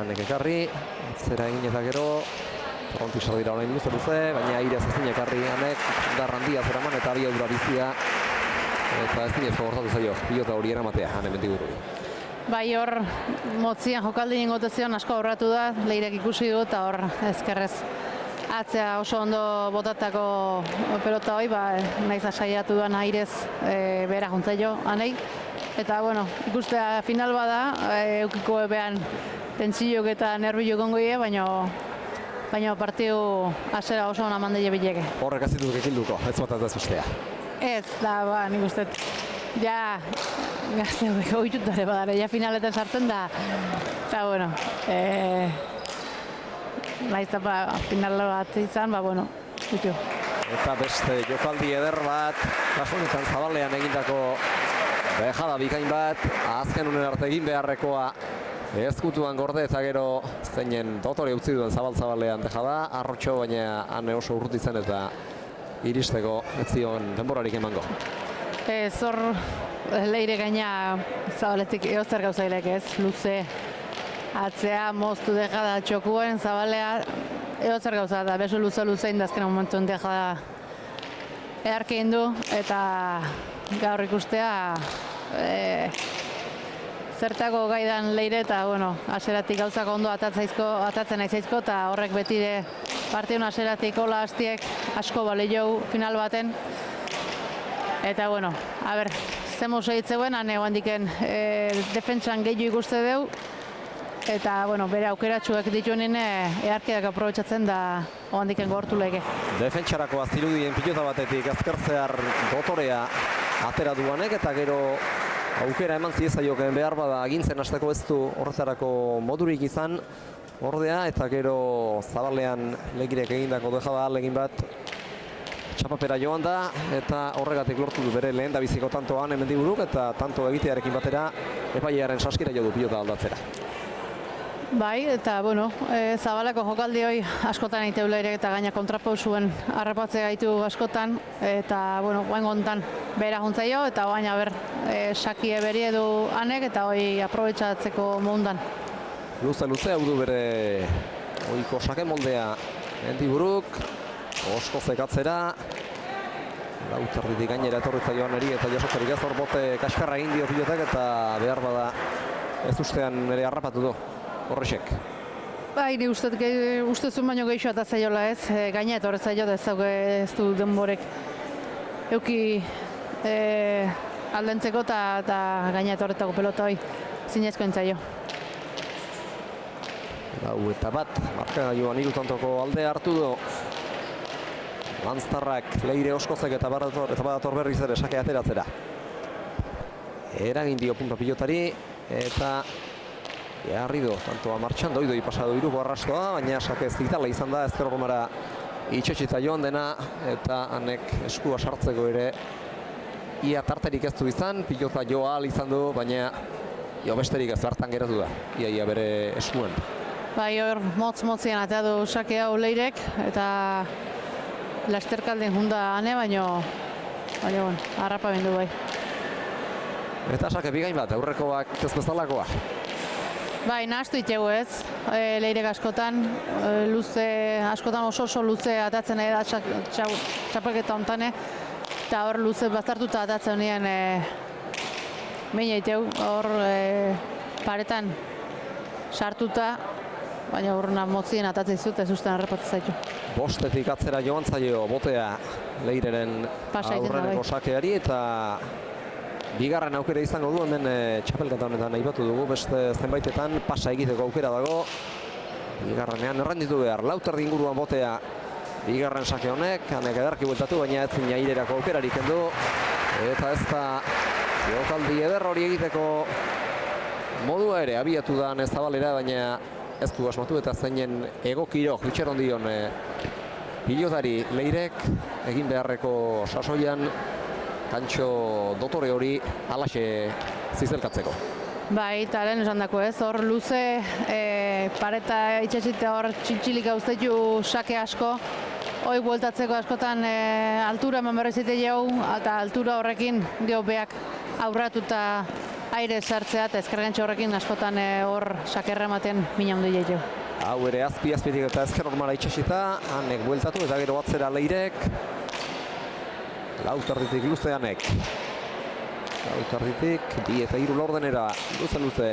anek ekarri, zera egin eta gero, frontisa dira orain luze, baina airez ezin ekarri anek, dar handia zeraman eta abiadura bizia, eta ez dinezko gortatu zaio, pilota hori eramatea, ane Mendiburuk. Bai, hor motzian jokaldien gotezion asko aurratu da, Leirek ikusi du eta hor ezkerrez atzea oso ondo botatako pelota hoi, naiz saiatu duan airez behera juntzaio anei. Eta, bueno, ikustea final bada, eukiko ebean tentsiok eta nerbiok ongoie, baina partidu hasiera oso ona mandeile bileke. Horrek ez ditut ekilduko, ez bat ez bestea. Ez, da, nik uste, ja, gazte ohitutare badare, ja finaletan sartzen da, eta, bueno, naiz eta final bat izan, bueno, ditu. Eta beste jokaldi eder bat, kasu honetan Zabalean egindako bejada bikain bat, azken unen arte egin beharrekoa ezkutuan gorde eta gero zeinen dotore utzi duen Zabalean dejada, arrotxo baina ane oso urruti zen eta iristeko ez zion denborarik emango. Zor Leire gaina Zabaletik eozer gauzailek ez, luze atzea moztu dejada txokuen Zabalea eozer gauza da, beso luze indazken momentuen dejada eharkein du eta gaur ikustea zertako gaidan Leire eta, bueno, hasieratik gauzak ondo atatzen aizaizko eta horrek betide partiun hasieratik hola hastiek asko balio final baten. Eta, bueno, a ber, zemuz egitzeuen, ane handiken defentsan gehiago ikuste deu. Eta, bueno, bere aukeratxuek dituenin eharkeak aprobetsatzen da handiken gortu lege. Defentsarako azirudien pilota batetik azkertzear dotorea atera duanek eta gero aukera eman ziezaioken behar bada agintzen hasteko ez du horretarako modurik izan ordea eta gero Zabalean Leirek egindako dejada alegin bat txapapera joan da eta horregatik lortu du bere lehen da biziko tantoan Mendiburuk eta tanto egitearekin batera epailearen saskira jo du pilota aldatzera. Bai, eta, bueno, Zabaleko jokaldi hoi askotan egiteu Leirek eta gaina kontrapausuen harrapatze gaitu askotan eta, bueno, guain gontan behera juntzaio eta baina sakie beri edu anek eta hoi aprobetsatzeko mundan. Luze, hau du bere oiko sake moldea Mendiburuk, Oskozek atzera, lauterditik gainera etorritza joan eri eta jasotzerik ez hor bote kaskarra egin dio pilotak eta behar bada ez ustean ere harrapatu du. Horrexek. Bai, ni ustezun baino gehiago atazaiola ez, gaina etorretzaio da ez du denborek euki aldentzeko eta gaina etorretako pelota hoi zinezko entzaio. Lau eta bat, marka joan irutantoko alde hartu du. Lanztarrak Leire Oskozek eta badator berriz ere sake ateratzera. Eragin dio punta pilotari eta jarri du, tantoa martxan doidoi pasadu iruko arrastoa, baina sake ez ditala izan da, ezker hormara itxotxita joan dena, eta hanek eskua sartzeko ere ia tarterik ez du izan, pilota jo ahal izan du, baina jo besterik ez hartan geratu da, ia bere eskuen. Bai, hor motz-motzien atea du sake hau Leirek, eta lasterkalden junda ane, baina harrapa bindu bai. Eta sake bigain bat, aurrekoak ez bezalakoa. Bai, nahaztu itxegu ez, Leirek askotan, askotan oso luze atatzen da txapelketa hontane, Eta hor luze bazartuta atatzen nien behin eiteu, hor paretan sartuta, baina urruna motzien atatzen zut, ez usten harrapatzen zaitu. Bostetik atzera joan zaio botea Leireren aurreneko sakeari eta bigarren aukera izango du hemen txapelketa honetan aipatu dugu, beste zenbaitetan pasa egiteko aukera dago. Bigarrenean errenditu behar, lauterdi inguruan botea bigarren sake honek, hanek ederki bueltatu, baina ez zina irerako aukerarik kendu. Eta ez da jokaldi eder hori egiteko modua ere abiatu da Zabalera, baina ez du asmatu eta zeinen egokiro itxeron dion pilotari Leirek egin beharreko sasoian kantxo dotore hori alaxe zizelkatzeko. Bai, eta lehen esan dako ez, hor luze pareta itxasite hor txintxilik gauztetu sake asko, hoi bueltatzeko askotan altura eman berrezite jau, eta altura horrekin geobeak aurratuta aire sartzea eta ezkergantxo horrekin askotan hor sakerra ematen mina ondo jau. Hau ere azpitik eta ezker normala itxasita, hanek bueltatu eta gero atzera Leirek. Lauterditik luze hanek. Lauterditik, 2 eta 3 laurdenera, luze.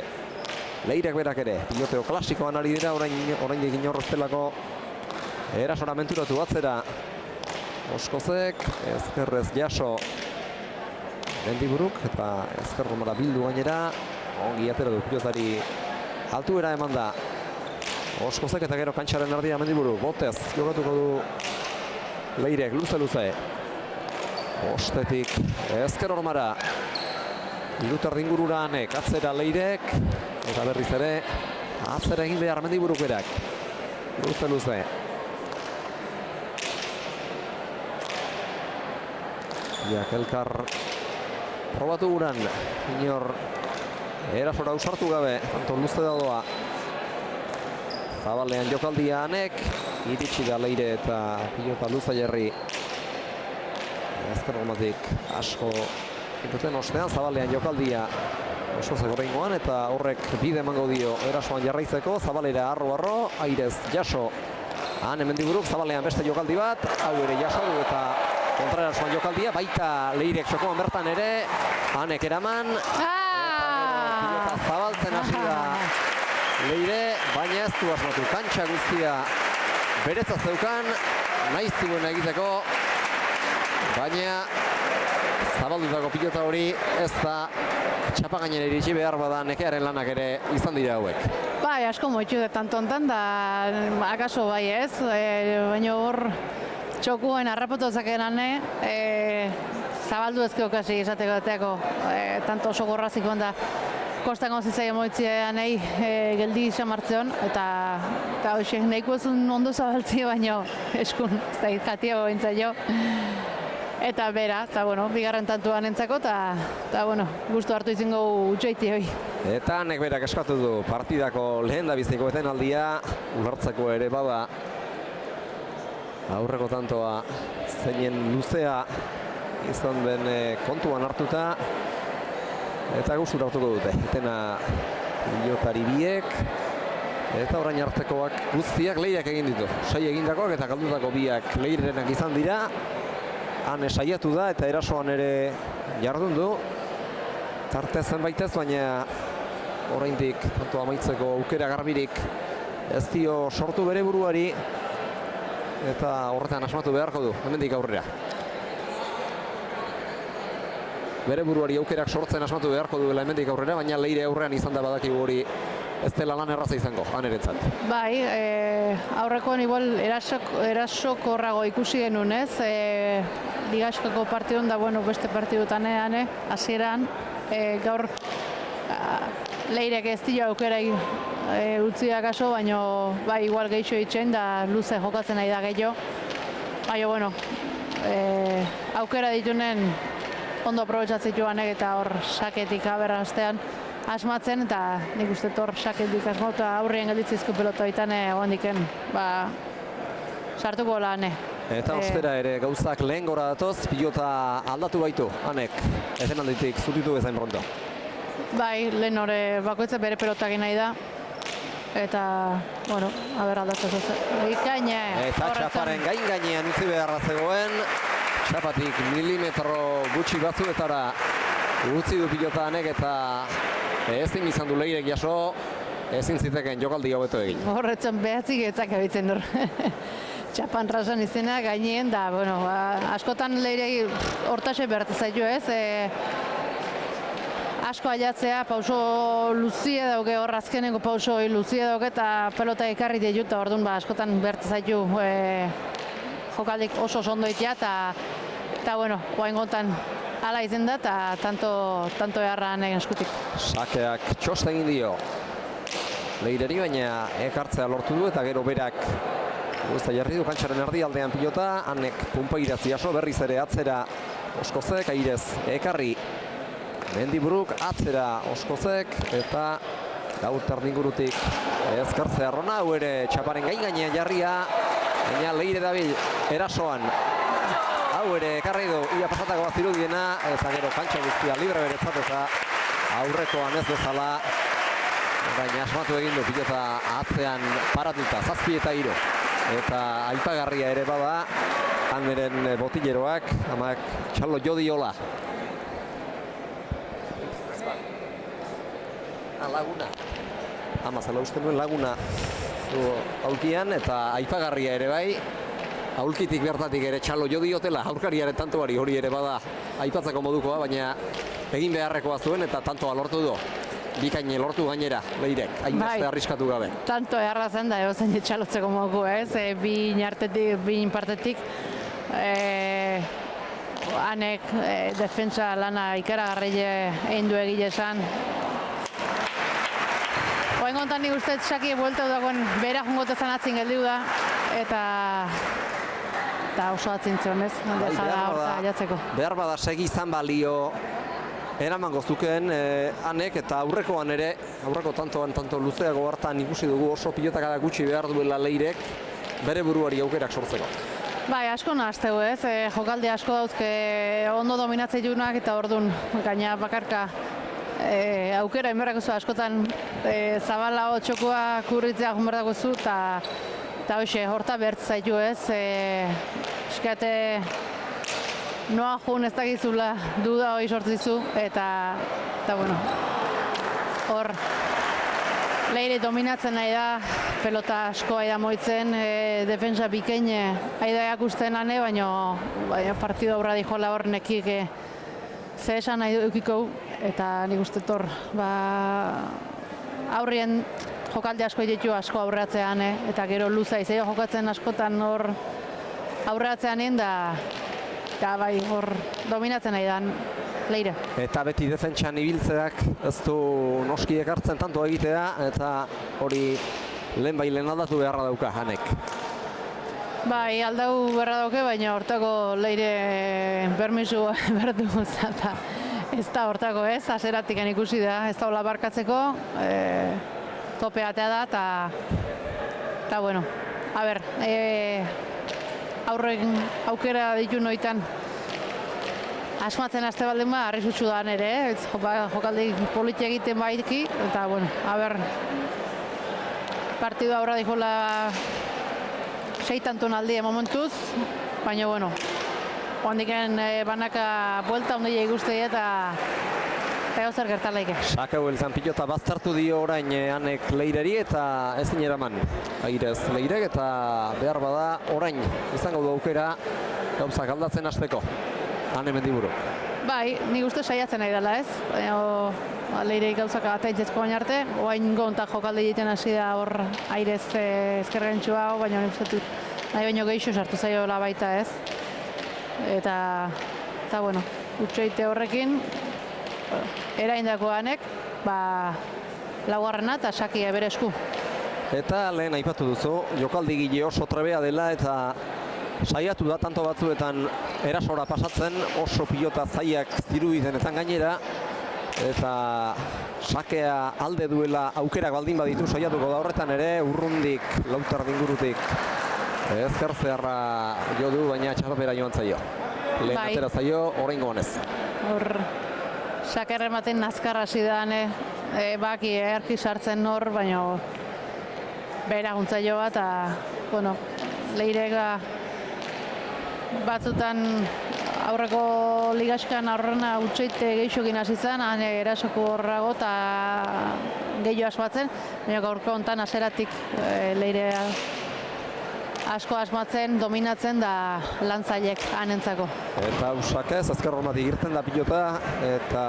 Leirek berak ere, piloteo klasikoan ari dira, oraindik inorreztelako erasora menturatu atzera. Oskozek, ezkerrez jaso Mendiburuk eta ezker normala bildu gainera. Ongi atera du pilotari altuera eman da. Oskozek eta gero kantxaren erdia Mendiburuk, botez jokatuko du Leirek, luze. Ostetik ezker ormara. Iruterdi ingurura hanek, atzera Leirek. Eta berriz ere, atzera egin behar Mendiburuk berak. Luze. Elkar probatu guran, inor erasora usartu gabe, tanto luze dadoa. Zabalean jokaldia hanek, iritsi da Leire eta pilota luza jarri. Ezker ormatik asko intuten ostean, Zabalean jokaldia oso zegorengoan eta horrek bide emango dio erasoan jarraitzeko. Zabalera arro, airez jaso. Han Mendiburuk, Zabalean beste jokaldi bat, hau ere jaso du eta kontraerasoan jokaldia, baita Leirek jokoan bertan ere, hanek eraman. Pilota zabaltzen hasi da Leire, baina ez du asmatu kantxa guztia beretzat zeukan, nahi zuen egiteko, baina zabaldutako pilota hori ez da txapagainera iritsi behar bada nekearen lanak ere izan dira hauek. Bai, asko moitxu de tanto ontan da, akaso bai ez, baina hor txokuen harrapatu ezakenane, zabaldu ezkeo kasi esateko tanto oso gorraziko da kostango zitzaia moitzean geldi samartzeon, eta hoxek nahiko ezun ondo zabaltzi baino eskun, ez da jatiago bintzaio. Eta bera, eta bueno, bigarren tantuan entzako, eta bueno, gustu hartu izango utxoiti hoi. Eta hanek berak eskatu du partidako lehen da biziko etenaldia, ulertzeko ere bada. Aurreko tantoa zeinen luzea izan den kontuan hartuta. Eta gustura hartuko dute, etena pilotari biek. Eta orain artekoak guztiak Leirek egin ditu. 6 egindakoak eta galdutako biak Leirenak izan dira. Han saiatu da eta erasoan ere jardun du. Tarte zenbaitez, baina oraindik tanto amaitzeko aukera garbirik ez dio sortu bere buruari. Eta horretan asmatu beharko du, hemendik aurrera. Bere buruari aukerak sortzen asmatu beharko duela hemendik aurrera, baina Leire aurrean izan da badakigu hori ez dela lan erraza izango, hanerentzat. Bai, aurrekoan igual erasokorrago ikusi genuen ez, ligaskako partidun da, bueno, beste partidutan hasieran, gaur Leirek ez dira aukera utziak aso, baina bai igual gehixo itxein da luze jokatzen nahi da gehiago. Baina, bueno, aukera ditunen ondo aprobetxatzen joanek eta hor saketik aberra astean asmatzen, eta nik uste hor saketik asmauta aurrien gelditzizko pelota bitan oandiken sartuko lan. Eta ostera ere gauzak lehen gora datoz, pilota aldatu baitu, hanek, etenalditik zutitu bezain pronto. Bai, lehen hori bakoitza bere pelota nahi da. Eta, bueno, aber aldatzen zuzen. Eta txaparen gainean utzi beharra zegoen. Txapatik milimetro gutxi batzuetara utzi du pilota Anek eta ezin izan du Leirek jaso, ezin ziteken jokaldi hobeto egin. Horretzen behatzik etzak abitzen dur. Txapan rasan izena gaineen da, bueno, askotan Leirei hortaxe bertu zaitu ez, asko aiatzea, pauso luzie dauke, hor azkeneko pauso luzie dauke eta pelota ekarri ditu eta orduan askotan bertu zaitu jokaldik oso ondo itea eta bueno, guain gontan ala izen da eta tanto beharran egin eskutik. Sakeak txosta egin dio Leireri, baina ekartzea lortu du eta gero berak guzta jarri du kantxaren erdialdean pilota, Anek punpairatzi jaso, berriz ere atzera Oskozek, Airez ekarri Mendiburuk atzera Oskozek eta gaur terningurutik ezkartzea Rona, hau ere Txaparen gainean jarria, baina Leire dabil erasoan. Hau ere ekarri du, ia pasatako bazirudiena, eta gero kantxa guztia libre beretzat eta aurrekoan ez bezala, baina asmatu egin du pilota atzean paratuta, 7-3. Eta aipagarria ere bada, Aneren botileroak, amak txalo jodiola. Laguna. Zela uste nuen Laguna aulkian eta aipagarria ere bai. Aulkitik bertatik ere txalo jo diotela aurkariaren tantoari, hori ere bada aipatzeko modukoa, baina egin beharrekoa zuen eta tantoa lortu du. Bikaine lortu gainera Leirek, hainbeste arriskatu gabe. Tanto errazen da egozen txalotzeko moduko ez, bi partetik. Anek defentsa lana ikaragarrile egin du egile esan. Oen gontan nik uste Xaki buelta dagoen bera jungotezan atzin geldiu da eta oso atzin zion ez, dejada horta jatzeko. Behar bada segi izan balio eraman goztuken Anek eta aurrekoan ere, aurreko tanto luzeago hartan ikusi dugu oso pilotakada gutxi behar duela Leirek bere buruari aukerak sortzeko. Bai, asko nahaztegu ez, jokaldi asko dauzke ondo dominatzei junak eta orduan gaina bakarka aukera inberrako zu askotan zabala txokoa kurritzea junbertako zu eta hoxe, horta bertz zaitu ez, eskate noa jun ez dakizula duda hori sortzizu eta bueno, hor Leire dominatzen nahi da, pelota asko aida moitzen, defensa bikein aida jakusten ane, baina partidu aurra dijola hor nekik ze esan nahi dukiko eta nik uste hor aurrien jokaldi asko ditu asko aurreatzean eta gero luza izan jokatzen askotan hor aurreatzean da bai hor dominatzen nahi dan Leire. Eta beti defentsan ibiltzeak ez du noski ekartzen tanto egitea eta hori lehen aldatu beharra dauka Anek. Bai, aldau beharra dauke, baina hortako Leire permisu berdu eta ez da hortako ez, azeratik ikusi da, ez da hola barkatzeko, tope atea da eta bueno, a ber, aurren aukera ditu noitan asmatzen azte baldin ba, arrisutsu da nere, jokaldi politia egiten baiki, eta bueno, a ber, partidu aurra dijola 6 tantun aldia momentuz, baina bueno, hondiken banaka buelta ondia ikuste eta zer gertalaike. Sake bueltan pilota baztertu dio orain Anek Leireri eta ezin eraman Airez Leirek eta behar bada orain izango du aukera gauzak aldatzen hasteko. Ane Mendiburu. Bai, nik uste saiatzen nahi dela ez, baina Leirei gauzak ataitzezko baina arte, oain gontak jokalde egiten hasi da hor Airez ezkergentxua, baina nik uste nahi baino gehixo sartu zaiola baita ez. Eta bueno, utxoite horrekin, eraindako Anek, laugarrena eta Xaki bere esku. Eta lehen aipatu duzu, jokaldi gile oso trebea dela eta saiatu da tanto batzuetan erasora pasatzen, oso pilota zaiak zirudizenetan gainera eta Sakea alde duela aukerak baldin baditu saiatuko da horretan ere, urrundik, lautar dingurutik ezker zeharra jo du, baina txarapera joan zaio. Lehen atera zaio, oraingo honez. Hor, Sake errematen nazkarra zidan, baki erki sartzen hor, baina bera guntzaio bat, eta, bueno, Leirega batzutan aurreko ligaskan aurrena utxeite gehixokin hasi zen, han erasoko horrago eta gehiago asmatzen, baina gaurko hontan hasieratik Leire asko asmatzen, dominatzen da lantzailek hanentzako. Eta Usakez, azkar hormatik irten da pilota, eta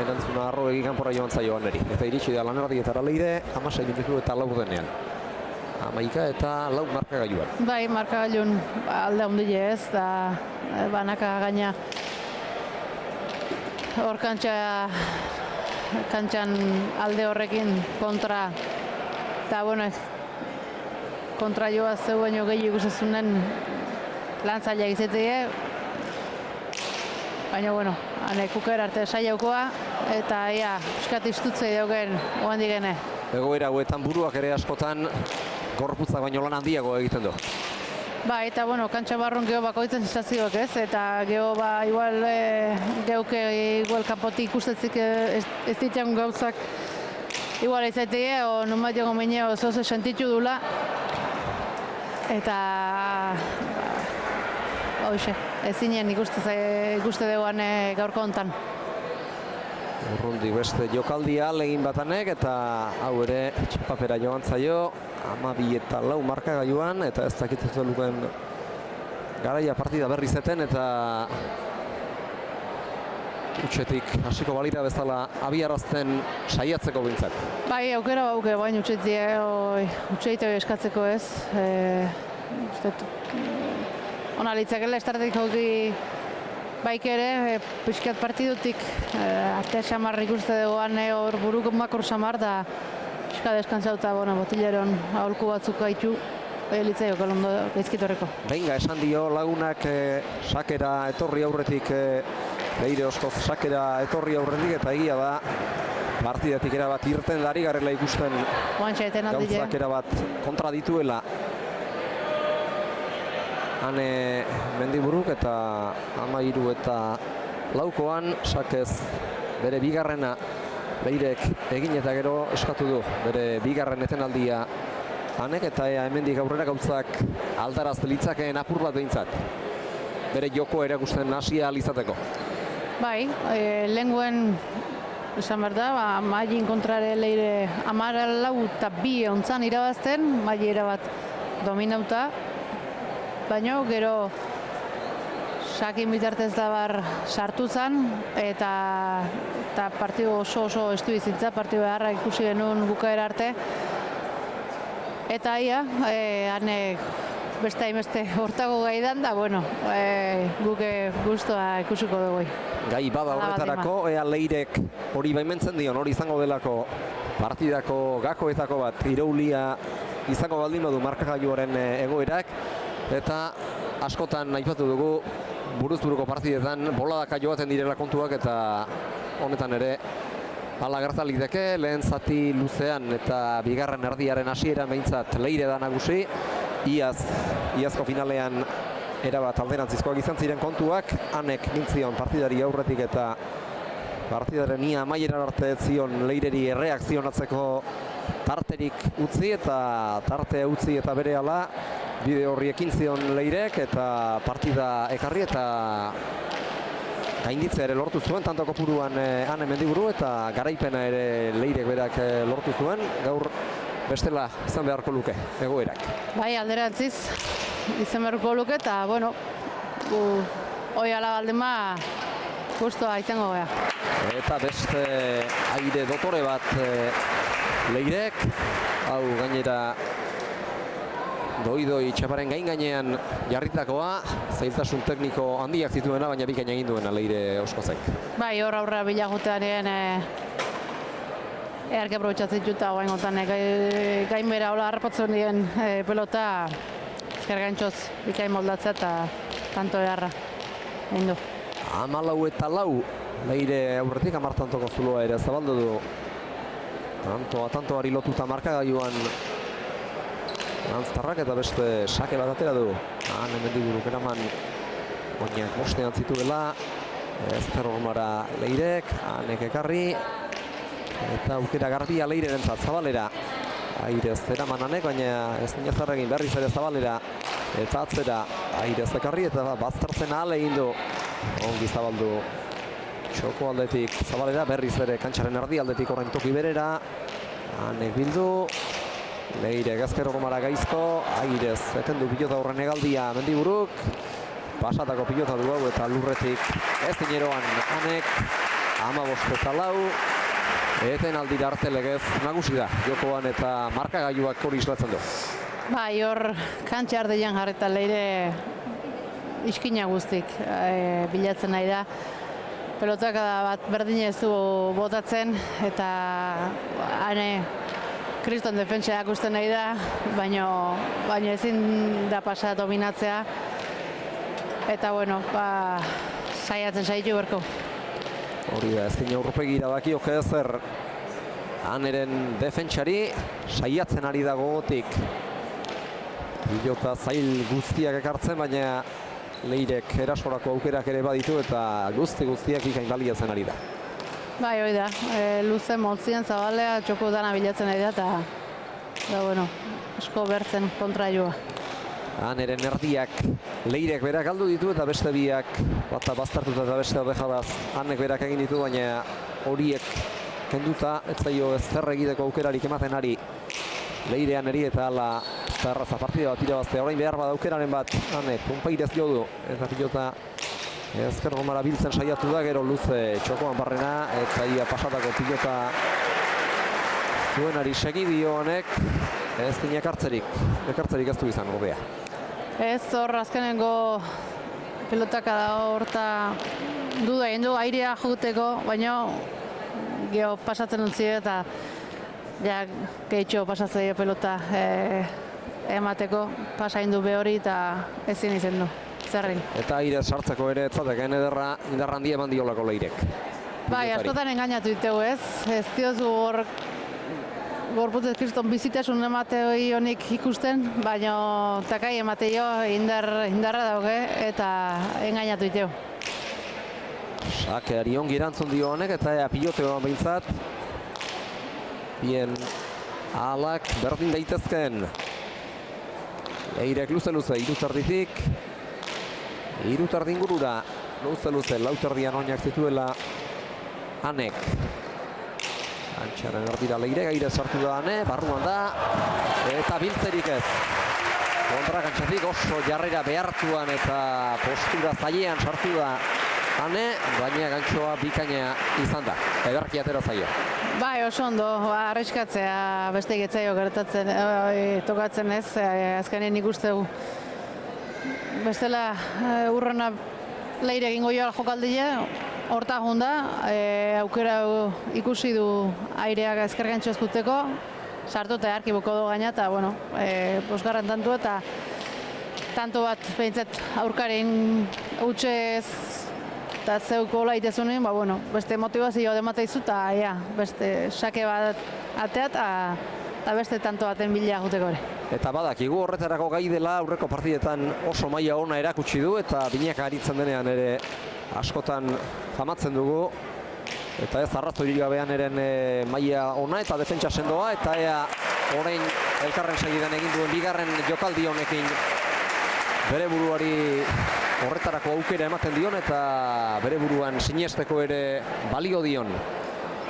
erantzuna arro egin kanpora joan zaio neri. Eta iritsi da lanerdietara Leire, 16 minutu eta 4 denean. 11 eta 4 markagailuan. Bai, markagailun alde handile ez, da banaka gaina hor kantxan alde horrekin kontra, eta bueno, kontra joa zeu baino gehiago ikusezunen lantzaileak izatea, baina bueno, hane kuker arte saiaukoa, eta ia, piskat istutzei dauken oandik gene. Egoera hauetan buruak ere askotan gorputzak baino lan handiago egiten du. Ba, eta bueno, kantxa barrun geho bakoitzen sensazioak ez, eta geho ba, igual geuke igual kanpotik ikustetzik ez ditxan gauzak igual izatea, o nomad jogo mine oso sentitu dula. Eta hoxe, ezinen ikuste duguan gaurko hontan. Urrundi beste jokaldia legin batanek, eta hau ere txipapera joan zaio, 12 eta 4 markagailuan, eta ez dakitzu luken garaia partida berri zeten, eta utxetik hasiko balira bezala abiarazten saiatzeko bintzak. Bai, aukera bauke, bain utxeite eskatzeko ez. Ona litzakela estrategikoki baik ere, pixkat partidutik arte xamar ikuste duguan hor buruko makor xamar da pixka deskantzauta, botileron aholku batzuk gaitu litzaiok alondo gaizkitorreko. Benga, esan dio lagunak sakera etorri aurretik, Leire Oskoz sakera etorri aurretik, eta egia da partidatik erabat irten dari garela ikusten gauzak erabat kontra dituela. Hane Mendiburuk eta 13 eta 4koan Sakez bere bigarrena Leirek egin eta gero eskatu du bere bigarren etenaldia hanek, eta hemendik aurrera gauzak aldaraz litzakeen apur bat behintzat bere joko erakusten hasia izateko. Bai, lehenguen esan behar da, Mailin kontrare Leire 14 eta 2 ontzan irabazten, Maili erabat dominauta, baina gero sakin bitartez da bar sartu zen, eta partidu oso estu izintza, partidu beharra ikusi genuen bukaera arte. Eta ia, beste hainbeste hortako gaidan da, bueno, guke guztua ikusiko dugu. Gai bada horretarako, ea Leirek hori baimentzen dion, hori izango delako partidako gakoetako bat, iraulia izango baldin badu markagailuaren egoerak, eta askotan aipatu dugu buruz-buruko partidetan boladaka joaten direla kontuak, eta honetan ere hala gerta liteke. Lehen zati luzean eta bigarren erdiaren hasieran behintzat Leire da nagusi. Iazko finalean erabat alderantzizkoak izan ziren kontuak, hanek mintzion partidari aurretik eta partidaren ia amaieran arte zion Leireri erreakzionatzeko tarterik utzi, eta tartea utzi eta berehala bide horri ekin zion Leirek, eta partida ekarri eta gainditzea ere lortu zuen, tanto kopuruan Ane Mendiburu, eta garaipena ere Leirek berak lortu zuen. Gaur bestela izan beharko luke egoerak. Bai, alderantziz izan beharko luke, eta bueno, hoi ala baldema guztua izango gara. Eta beste aire dotore bat Leirek, hau gainera doi txaparen gainean jarritakoa, zailtasun tekniko handiak zituena, baina bikaina egin duena Leire Oskozek. Bai, hor aurra bilagutean earke aprobetxatzen juta guain gotan, gainbera hola harrapatzen dien pelota ezker gantxoz bikain moldatzea eta tanto eharra egin du. 14 eta 4 Leire aurretik, 10 tantoko zuloa ere zabaldu du. Tantoari lotuta markagailuan Antztarrak, eta beste sake bat atera du. Ane Mendiburuk eraman oinak bostean zituela. Ezker hormara Leirek, Anek ekarri. Eta aukera garbia Leirerentzat, Zabalera. Airez eraman Anek, baina ez ninazarregin berriz ere Zabalera. Eta atzera Airez ekarri, eta baztertzen ahal egin du ongi zabaldu txoko aldetik zabalera, berriz ere kantxaren erdi aldetik orain toki berera. Anek bildu, Leire ezker ormara gaizto, Airez eten du pilota horren egaldia Mendiburuk. Pasatako pilota du hau eta lurretik ez dineroan Anek, 15-4. Eten aldira arte legez nagusi da jokoan eta markagailuak hori islatzen du. Bai, hor kantxa ardian jarreta Leire iskina guztik bilatzen nahi da. Pelotak bat berdin ez du botatzen eta hane kriston defentsa akusten nahi da, baina ezin da pasa dominatzea. Eta bueno, saiatzen saiatu berko. Hori da, ez dina urpegira daki okezer Aneren defentsari, saiatzen ari da gogotik. Pilota zail guztiak ekartzen, baina Leirek erasorako aukerak ere baditu eta guztiak ikain baliatzen ari da. Bai, hori da, luze motzien zabalea txoko dana bilatzen ari da eta bueno, asko bertzen kontra joa. Aneren erdiak Leirek berak galdu ditu eta beste biak bata baztertuta eta beste odejadaz Anek berak egin ditu, baina horiek kenduta ez zaio ezer egiteko aukerarik ematen ari Leirean eri eta ala erraza partida bat irabaztea. Orain behar bada aukeraren bat Ane punpairez jo du eta pilota ezker gomara biltzen saiatu da, gero luze txokoan barrena eta ia pasatako pilota zuenari segi dio Anek, ez dina ekartzerik ez du izan ordea. Ez hor azkenengo pelotaka da horta duda egin du airea juguteko, baina geho pasatzen utzi eta ja gehitxo pasatzea pelota emateko pasa indu behori eta ezin izen du, zerrin. Eta aire sartzeko ere etzateken indarra handia eman diolako Leirek. Bai, askotan engainatu ditegu ez diozu hor gorputez kriston bizitasun emate honik ikusten, baina takai emate jo indarra dauke eta engainatu ditegu. Sakeari ongi erantzun dio Honek eta piloteoan behintzat. Bien alak berdin daitezken. Leirek luze, irutarditik. Irutardi ingurura, luze, lautardian oinak zituela Anek. Antxaren erdira Leire, gaire sartu da Ane, barruan da, eta biltzerik ez. Kontra kantxatik oso jarrera behartuan eta postura zailean sartu da Ane, baina gantxoa bikaina izan da, ederki atera zaio. Bai, oso ondo, arreskatzea beste getzaio gertatzen, tokatzen ez, azkenean ikuste bestela urrena Leire egingo joa jokaldia, horta junda, aukera ikusi du aireak ezkergantxo ezkuteko, sartu eta arkibuko du gaina, eta bueno, posgarren tantu eta tanto bat behintzat aurkarin utxez eta zeuko laitezunin, bueno, beste motivazioa demata izu eta beste sake bat atea eta beste tanto baten bila juteko ere. Eta badakigu horretarako gai dela aurreko partidetan oso maila ona erakutsi du eta binaka aritzen denean ere askotan famatzen dugu. Eta ez arrazoirik gabean eren maila ona eta defentsa sendoa eta orain elkarren segidan egin duen bigarren jokaldi honekin bere buruari horretarako aukera ematen dion eta bere buruan sinesteko ere balio dion.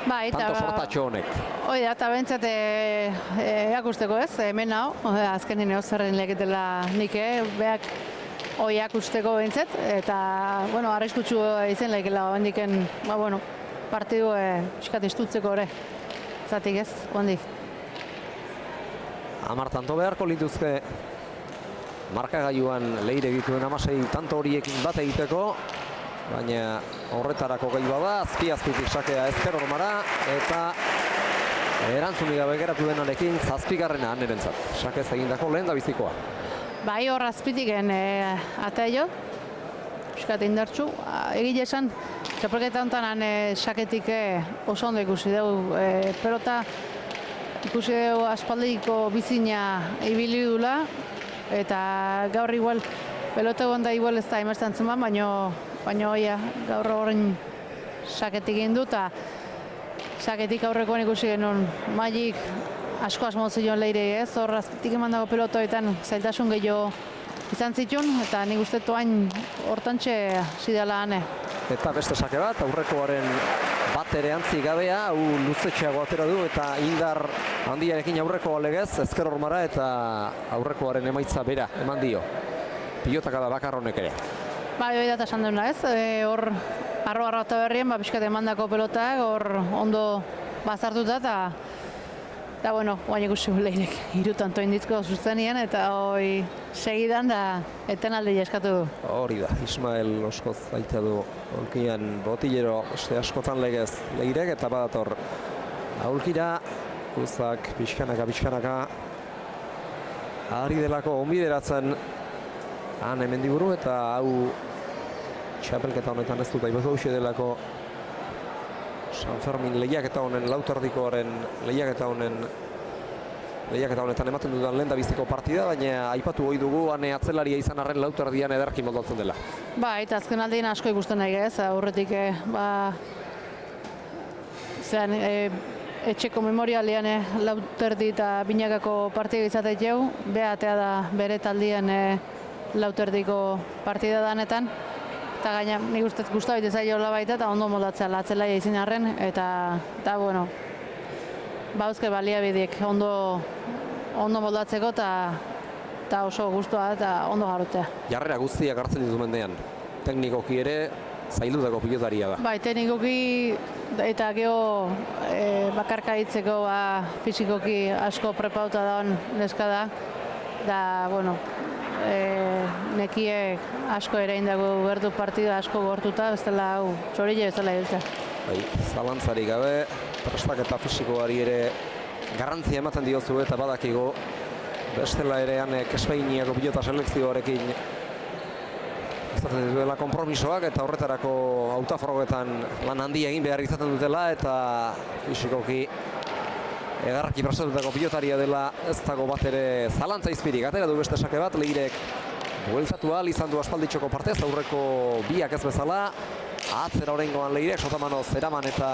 Bai, tanto fortatxo honek. Hoi da, eta behintzat erakusteko ez, hemen hau, azkenin eozerren leketela nik, beak hoi akusteko behintzat, eta, bueno, arriskutsu izen lekela handiken, bueno, partidu pixkat istutzeko ere, zatik ez, hondik. Amar tanto beharko lituzke markagailuan Leire egituen 16 tanto horiekin bat egiteko, baina horretarako gai bada, azpitik sakea ezker ormara, eta erantzunik gabe geratu denarekin zazpigarrena Anerentzat. Sakez egindako lehen da bizikoa. Bai, hor azpitiken atea jo, piskat indartxu. Egile esan, txapelketa honetan saketik oso ondo ikusi dugu. Pelota ikusi dugu aspaldiko bizina ibili dula, eta gaur igual, pelota gonda igual ez da imertzen ba, baina oia, gaur horren saketik egin du, eta saketik aurrekoan ikusi genuen maik asko asmotzi joan Leire ez, hor azpitik emandako pelotoetan zailtasun gehiago izan zitun, eta nik uste toain hortantxe zidela ane. Eta beste sake bat, aurrekoaren bat ere antzi gabea, hau luzetxeago atera du eta indar handiarekin aurreko legez, ezker hormara eta aurrekoaren emaitza bera eman dio. Pilotaka da bakar honek ere. Bai, hori da eta esan dena ez, hor arro eta berrien, pixkat emandako pelotak, hor ondo bazartuta eta bueno, guain ikusi Leirek hirutan toindizko zuzenien eta hoi segidan da etenaldi eskatu du. Hori da, Ismael oskoz baita du aulkian botillero askotan legez Leirek eta badator aulkira guztak pixkanaka ari delako onbideratzen han hemendiburu eta hau txapelketa honetan ez dut aipatu hauxe delako San Fermin lehiaketa honen lauterdikoaren lehiaketa honetan ematen dudan lehen da biziko partida, baina aipatu hoi dugu ane atzelaria izan arren lauterdian ederki moldatzen dela. Ba, eta azken aldien asko ikusten nahi ez, aurretik etxeko memorialean lauterdi eta binakako partida izatea jau, behatea da bere taldien lauterdiko partida danetan. Eta gaina, nik uste guztabit ezaiola baita eta ondo moldatzea latzelaia izin arren, eta bueno, bauzke baliabideek ondo moldatzeko eta oso guztua eta ondo jarotea. Jarrera guztiak hartzen ditu mendean, teknikoki ere zaildutako pilotaria da. Bai, teknikoki eta geho bakarka hitzeko fisikoki asko prepauta daun neska da, bueno, nekiek asko ere indago berdu partida asko gortuta, bestela hau txorille bestela hiltza. Bai, zalantzarik gabe, prestaketa fisikoari ere garrantzia ematen diozu eta badakigu bestela ere hanek Espainiako pilota selekzioarekin izaten dituela konpromisoak eta horretarako hautafrogetan lan handia egin behar izaten dutela eta fisikoki edarraki prestatutako pilotaria dela ez dago bat ere zalantza izpirik. Atera du beste sake bat, Leirek bueltatu ahal izan du aspalditxoko partez, aurreko biak ez bezala. Atzera oraingoan Leirek, sotamanoz eraman eta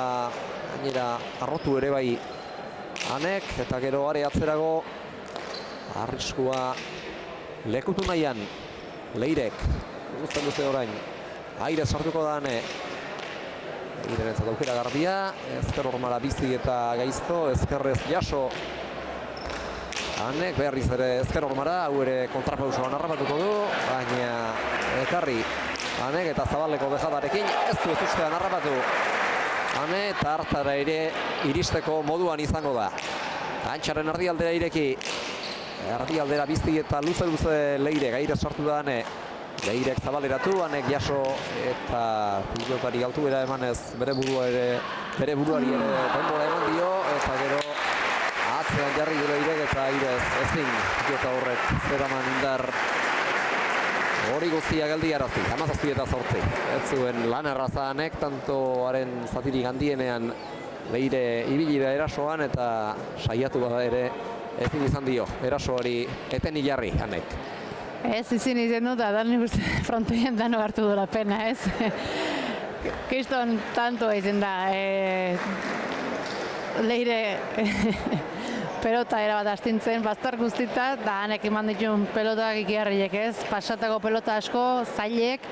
gainera arrotu ere bai hanek, eta gero are atzerago arriskua lekutu nahian Leirek. Guztan duze orain, aire sartuko da hane. Irenentzat aukera garbia, ezker hormara bizi eta gaizto, ezkerrez jaso. Hanek berriz ere ezker hormara, hau ere kontrapausoan harrapatuko du, baina ekarri Hanek eta zabaleko dejadarekin ez du ez ustean harrapatu. Hane eta hartara ere iristeko moduan izango da. Antxaren erdialdera ireki. Erdialdera bizti eta luze Leire gaire sartu da Hane. Leirek zabaleratu, Hanek jaso eta pilotari altu bera emanez bere buruari ere denbora eman dio eta gero atzean jarri du Leirek eta airez ezin pilota horrek zeraman indar hori guztia geldi arazi, 17 eta 8. Ez zuen lan erraza Hanek, tantoaren zatirik handienean Leire ibili da erasoan eta saiatu bada ere ezin izan dio erasoari eten jarri Hanek. Ez izin izan dut, da nik uste frontoien dano hartu dura pena, ez? Kriston tanto izan da. Leire pelota erabat astintzen, bastar guztita, da Hanek eman ditun pelotak ikiarriek, ez? Pasatako pelota asko, zailek.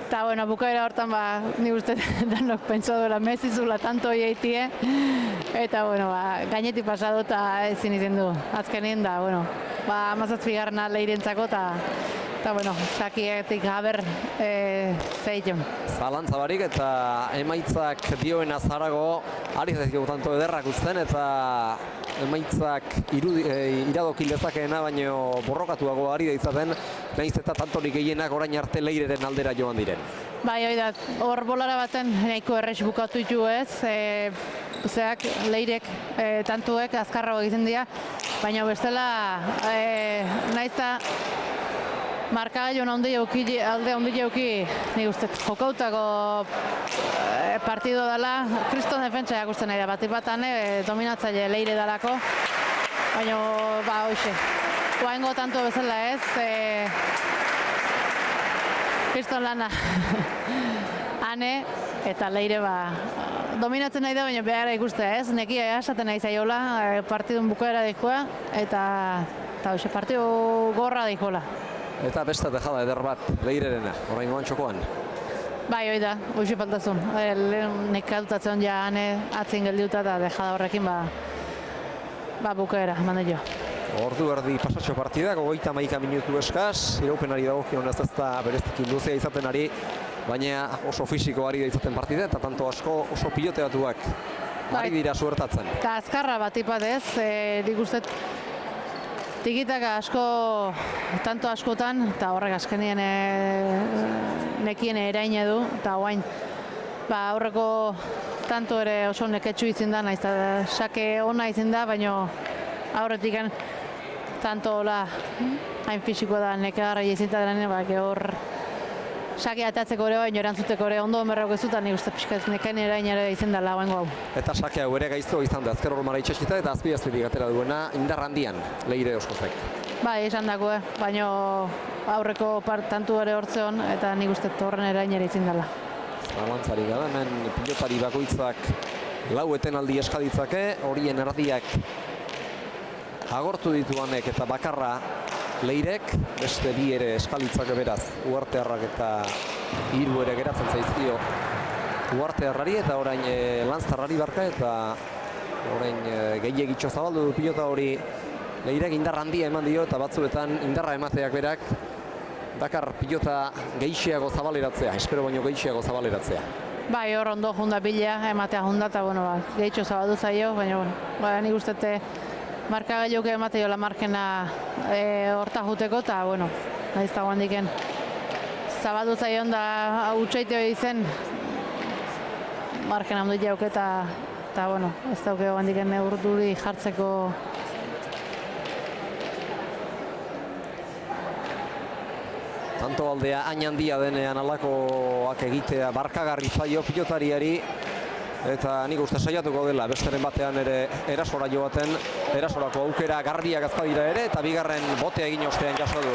Eta, bueno, bukaera hortan, nik uste danok pentsa duela mezizula tanto hieitie. Eta, bueno, gainetik pasatu eta ezin izan du. Azkenien da, bueno, 17. Leirentzako eta, bueno, sakietik haber zeitun. Zalantza barik eta emaitzak dioen azarago ari zaizkigu tanto ederrak uzten eta emaitzak iradoki lezakeena baino borrokatuago ari da izaten, nahiz eta tantorik gehienak orain arte Leireren aldera joan diren. Bai, hori da, hor bolara baten nahiko errex bukatu ditu ez, zeak Leirek tantuek azkarrago egiten dira, baina bestela nahiz eta markagailu alde handi jauki, nik uste, jokautako partido dela, kriston defentsa jakusten nahi da, batik batan dominatzaile Leire dalako, baina, hoxe, guaingo tanto bezala ez, kriston lana Hane eta Leire dominatzen nahi da, baina behar ikustea ez, nekia esaten nahi zaiola, partidun bukaera dikoa, eta hoxe, partidu gorra dikola. Eta beste dejada eder bat Leirerena, oraingoan txokoan. Bai, hoi da, hoxe faltazun. Nekatutatzen ja atzin geldiuta eta dejada horrekin bukaera, mande jo. Ordu erdi pasatxo partidak, 31 minutu eskaz, iraupenari dagokion ez da bereztik luzea izaten ari, baina oso fisikoari da izaten partide, eta tanto asko oso piloteatuak ari dira suertatzen. Eta azkarra bat ipatez, nik uste tikitaka asko, tanto askotan, eta horrek askenien nekien erain edu, eta guain, aurreko tanto ere oso neketxu izin da, naiz eta sake ona izin da, baina aurretik tanto hola hain fisikoa da nekagarra izinta denen, hor sake atatzeko ere baino erantzuteko ere ondo merrauk ez dutan, nik uste pixkaz nekain erain ere izin dela hau. Eta sake hau ere gaiztu izan da, azker hormara itxasita eta azpiazpitik atera duena indar handian Leire Oskozek. Bai, esan dako, baina aurreko tantu ere hortzeon eta nik uste horren erain ere izin dela. Zalantzari gara, hemen pilotari bakoitzak lau etenaldi eskaditzake, horien erdiak agortu dituanek eta bakarra Leirek, beste bi ere eskalitzake beraz, Uartearrak eta hiru ere geratzen zaizkio Uartearrari eta orain Lanztarrari barka eta orain gehiagitxo zabaldu du pilota hori Leirek indar handia eman dio eta batzuetan indarra emateak berak dakar pilota gehixeago zabaleratzea, espero baino gehixeago zabaleratzea. Bai, hor ondo junda bilea, ematea junda eta gehitxo zabaldu zaio, baina nik ustete markagailuak emateio la markena horta juteko eta, nahiz eta guandiken zabaldu zaion da utxaiteo izen markena ondu jauk eta ez dauke guandiken urduri jartzeko. Tanto aldea hain handia denean alakoak egitea barkagarri zaio pilotariari eta nik uste saiatuko dela besteren batean ere erasora joaten, erasorako aukera garbiak azpadira ere eta bigarren botea egin ostean jaso du.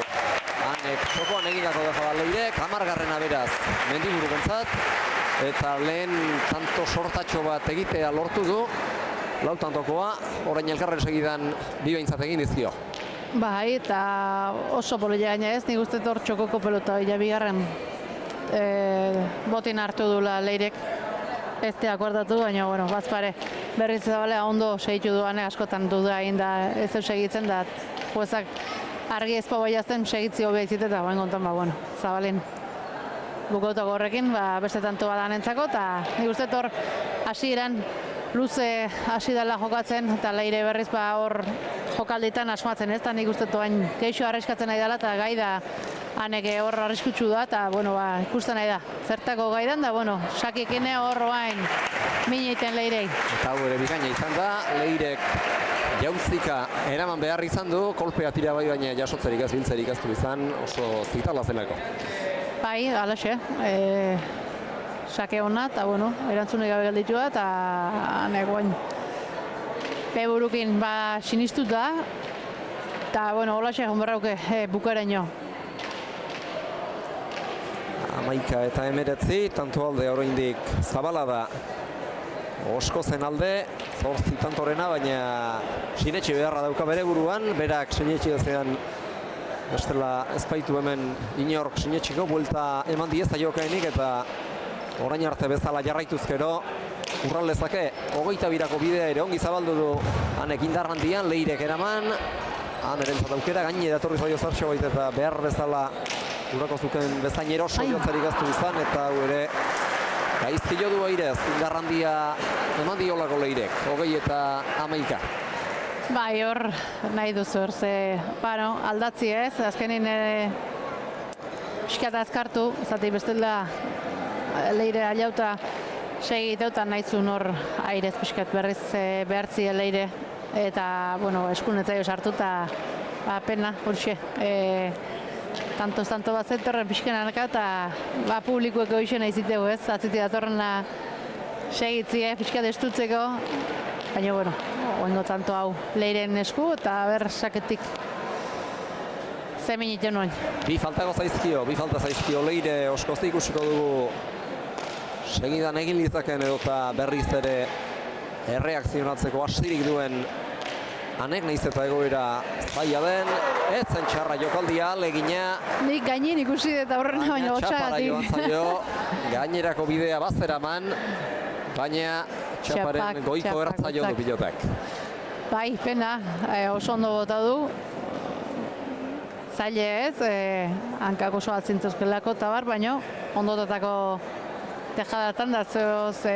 Hanek txokoan egindako dejada Leirek, 10garrena beraz Mendiburu gontzat eta lehen tanto sortatxo bat egitea lortu du, lau tantokoa, orain elkarren segidan bi behintzat egin dizkio. Bai, eta oso polilla gaina ez, nik uste hor txokoko pelota bila bigarren botin hartu dula Leirek. Ez te akuardatu, baina, bazpare berriz zabalea ondo segitu duan, askotan duda egin da ez segitzen da juezak argi ezpo baiazten segitzi hobea izite eta bain gontan, zabalen bukotako horrekin, beste tanto badan entzako, eta nik uste hor hasieran luze hasi dela jokatzen, eta Leire berriz hor jokalditan asmatzen ez, eta nik uste hain geixo arriskatzen nahi dela, eta gai da haneke hor arriskutsu da, eta ikusten nahi da. Zertako gaidan da, sakikine hor bain mineiten Leirei. Eta hau ere bikaina izan da, Leirek jauzika eraman behar izan du, kolpea tira bai baina jasotzerik ez biltzerik ez du izan, oso zitala zelako. Bai, alaxe. Sake hona, eta erantzunik gabe galditua, eta hanekoain peburukin sinistut da, eta holaxe egon berrauke bukaeraino. 11 eta 19, tanto alde oraindik zabala da Oskozen alde, 8 tantorena, baina sinetxe beharra dauka bere buruan, berak sinetxe zean bestela ezpaitu hemen inork sinetxeko buelta eman diezta jokaenik eta orain arte bezala jarraituzkero urral lezake 22ko bidea ere ongi zabaldu du hanek indar handian, Leirek eraman han erentzat aukera, gaine datorri zaio zartxo baita eta behar bezala urrako zuken bezain eroso jotzarik aztu izan eta hau ere gaizki jo du airez, indar handia eman diolako Leirek, 20 eta 11. Bai, hor nahi duzu hor, aldatzi ez, azkenin pixkat azkartu, zati bestela Leire aliauta segiteutan nahi zuen hor airez pixkat berriz behartzi Leire eta, eskunetzaio sartu eta pena, horxe. Tanto bat zentorren pixkenanaka eta publikoek goixen nahi zitegu ez, atziti datorrena segitzie pixkat estutzeko, baina, oingo tanto hau Leiren esku eta ber saketik zemin iten nuen. Bi falta zaizkio Leire Oskozte ikusiko dugu segidan egin litzaken edo eta berriz ere erreakzionatzeko hasirik duen Hanek nahiz eta egoera zaila den, ez zen txarra jokaldia, alegina. Nik gainin ikusi eta horrena baina Txapara joan hotxagatik. zaio, gainerako bidea bazeraman, baina txaparen goiko ertza jo du pilotak. Bai, pena, oso ondo bota du. Zaile ez, hankak oso atzintuzkelako eta bar, baina ondotatako tejadatan da zeoz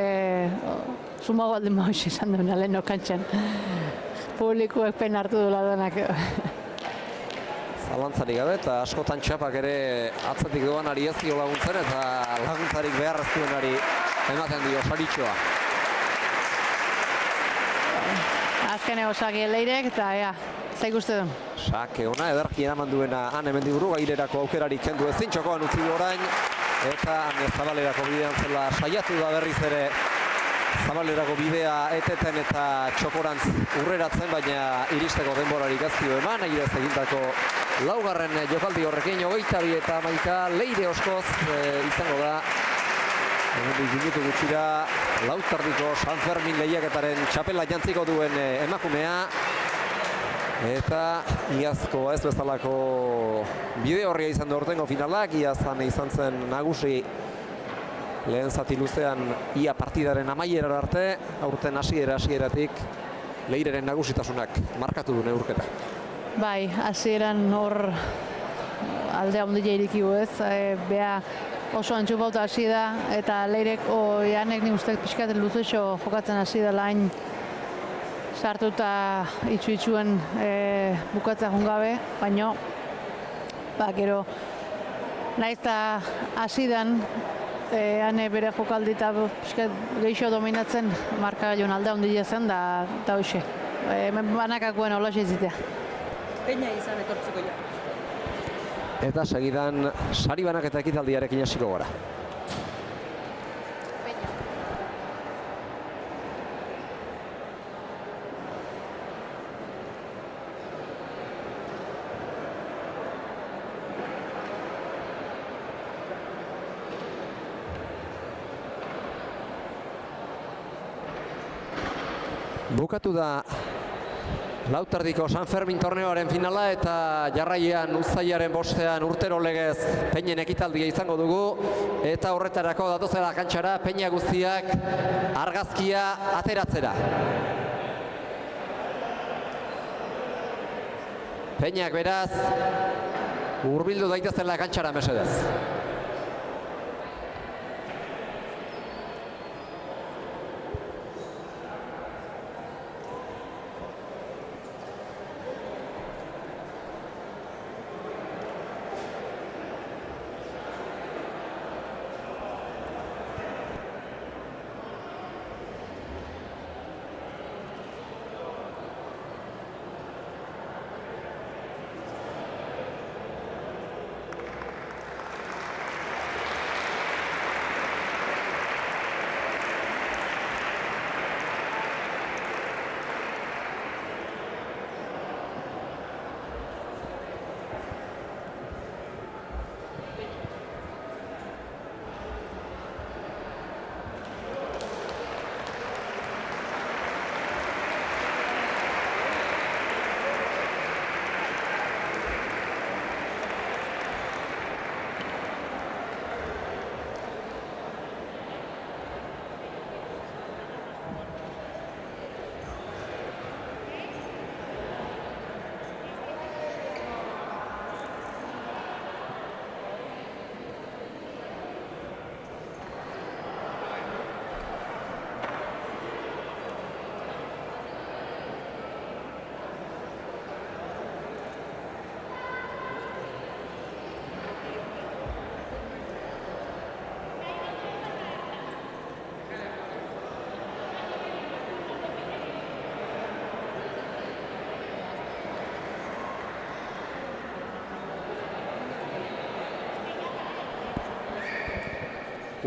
sumago alden maus izan duena lehen okantxan. Publikuek pena hartu dula denak. Zalantzarik gabe eta askotan txapak ere atzetik doanari ez dio laguntzen eta laguntzarik behar ez duenari ematen dio saritxoa. Azkene osaki leirek eta ea, zaik uste duen. Sake ona, ederki eraman duena han hemen diburu gairerako aukerarik kendu ezin txokoan utzi du orain eta Zabalerako bidean zela saiatu da berriz ere Zabalerako bidea eteten eta txokorantz urreratzen, baina iristeko denborarik ez dio eman, nahi ez egindako laugarren jokaldi horrekin 22 eta 11 Leire Oskoz izango da. Hemendik minutu gutxira Lautardiko San Fermin lehiaketaren txapela jantziko duen emakumea. Eta iazko ez bezalako bide horria izan du aurtengo finalak, iazan izan zen nagusi lehen zati luzean ia partidaren amaierara arte, aurten hasieratik Leireren nagusitasunak markatu du neurketa. Bai, hasieran hor aldea ondila irikigu ez, bea oso antxupauta hasi da, eta Leirek Janek ni uste pixkat luzuexo jokatzen hasi da lain sartuta itxu-itxuen bukatzea jungabe, baina gero nahiz eta hasi dan hane bere jokaldi eta geixo dominatzen markagailuan aldea ondila zen da hoxe. Banakakuen hola zitea. Peña izan etortzeko ja. Eta segidan sari banaketa ekitaldiarekin hasiko gara. Bukatu da Lautardiko San Fermin torneoaren finala eta jarraian uztailaren 5ean urtero legez Peñen ekitaldia izango dugu eta horretarako datozela kantxara Peña guztiak argazkia ateratzera. Peñak beraz hurbildu daitezela kantxara mesedez.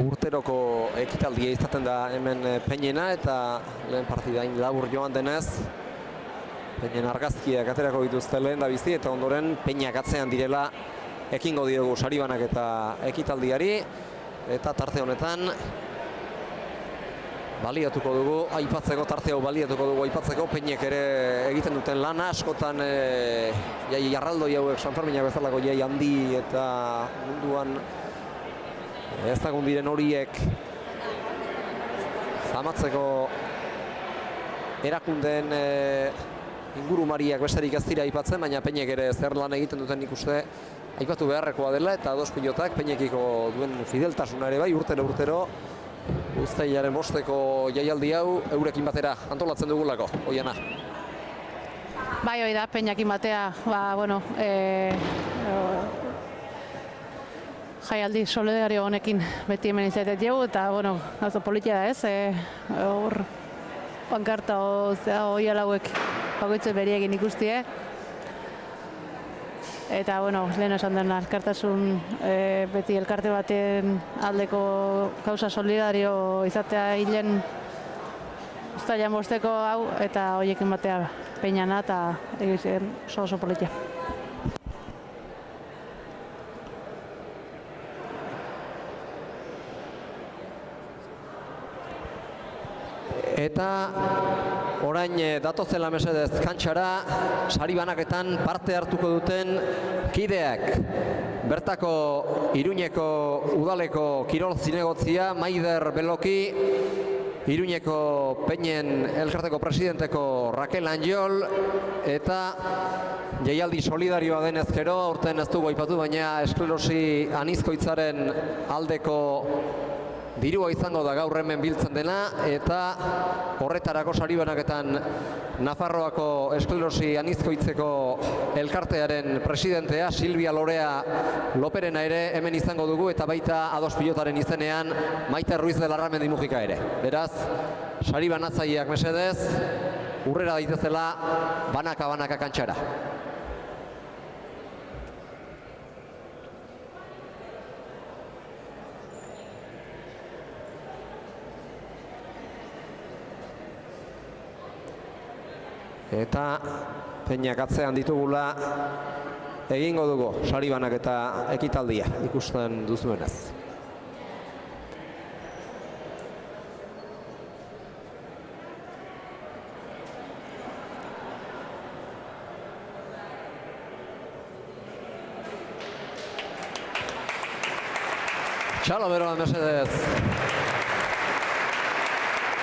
Urteroko ekitaldia izaten da hemen Peñena eta lehen partidain labur joan denez Peñen argazkiak aterako dituzte lehen da bizi eta ondoren Peñak atzean direla ekingo diogu saribanak eta ekitaldiari eta tarte honetan baliatuko dugu, aipatzeko tarte hau baliatuko dugu, aipatzeko Peinek ere egiten duten lana, askotan jai jarraldoi hauek Sanferminak bezalako jai handi eta munduan ezagun diren horiek zamatzeko erakundeen ingurumariak besterik ez dira aipatzen, baina Peinek ere zer lan egiten duten nik uste aipatu beharrekoa dela, eta ados pilotak Peinekiko duen fideltasuna ere bai urtero Uztailaren 5 jaialdi hau eurekin batera antolatzen dugulako, Oiana. Bai, hoi da, Peinekin batea, jaialdi solidario honekin beti hemen izatet dugu, eta, oso politia da ez, hor pankarta hoi alauek bakoitze beriekin ikustie. Eta, lehen esan den elkartasun beti elkarte baten aldeko kausa solidario izatea hilen Uztailan 5 hau, eta horiekin batea Peinana eta egiten oso politia. Eta orain datozela mesedez kantxara, sari banaketan parte hartuko duten kideak. Bertako Iruñeko udaleko kirol zinegotzia, Maider Beloki, Iruñeko Peinen elkarteko presidenteko Raquel Anjol, eta jaialdi solidarioa denez gero, aurten ez dugu aipatu, baina esklerosi anizkoitzaren aldeko dirua izango da gaur hemen biltzen dena, eta horretarako sari banaketan Nafarroako esklerosi anizkoitzeko elkartearen presidentea Silvia Lorea Loperena ere hemen izango dugu, eta baita ados pilotaren izenean Maite Ruiz de Larramendi Mujika ere. Beraz, sari banatzaileak mesedez, urrera daitezela banaka kantxara. Eta Peinak atzean ditugula egingo dugu sari banaketa ekitaldia ikusten duzuenez. Txalo beroan mesedez.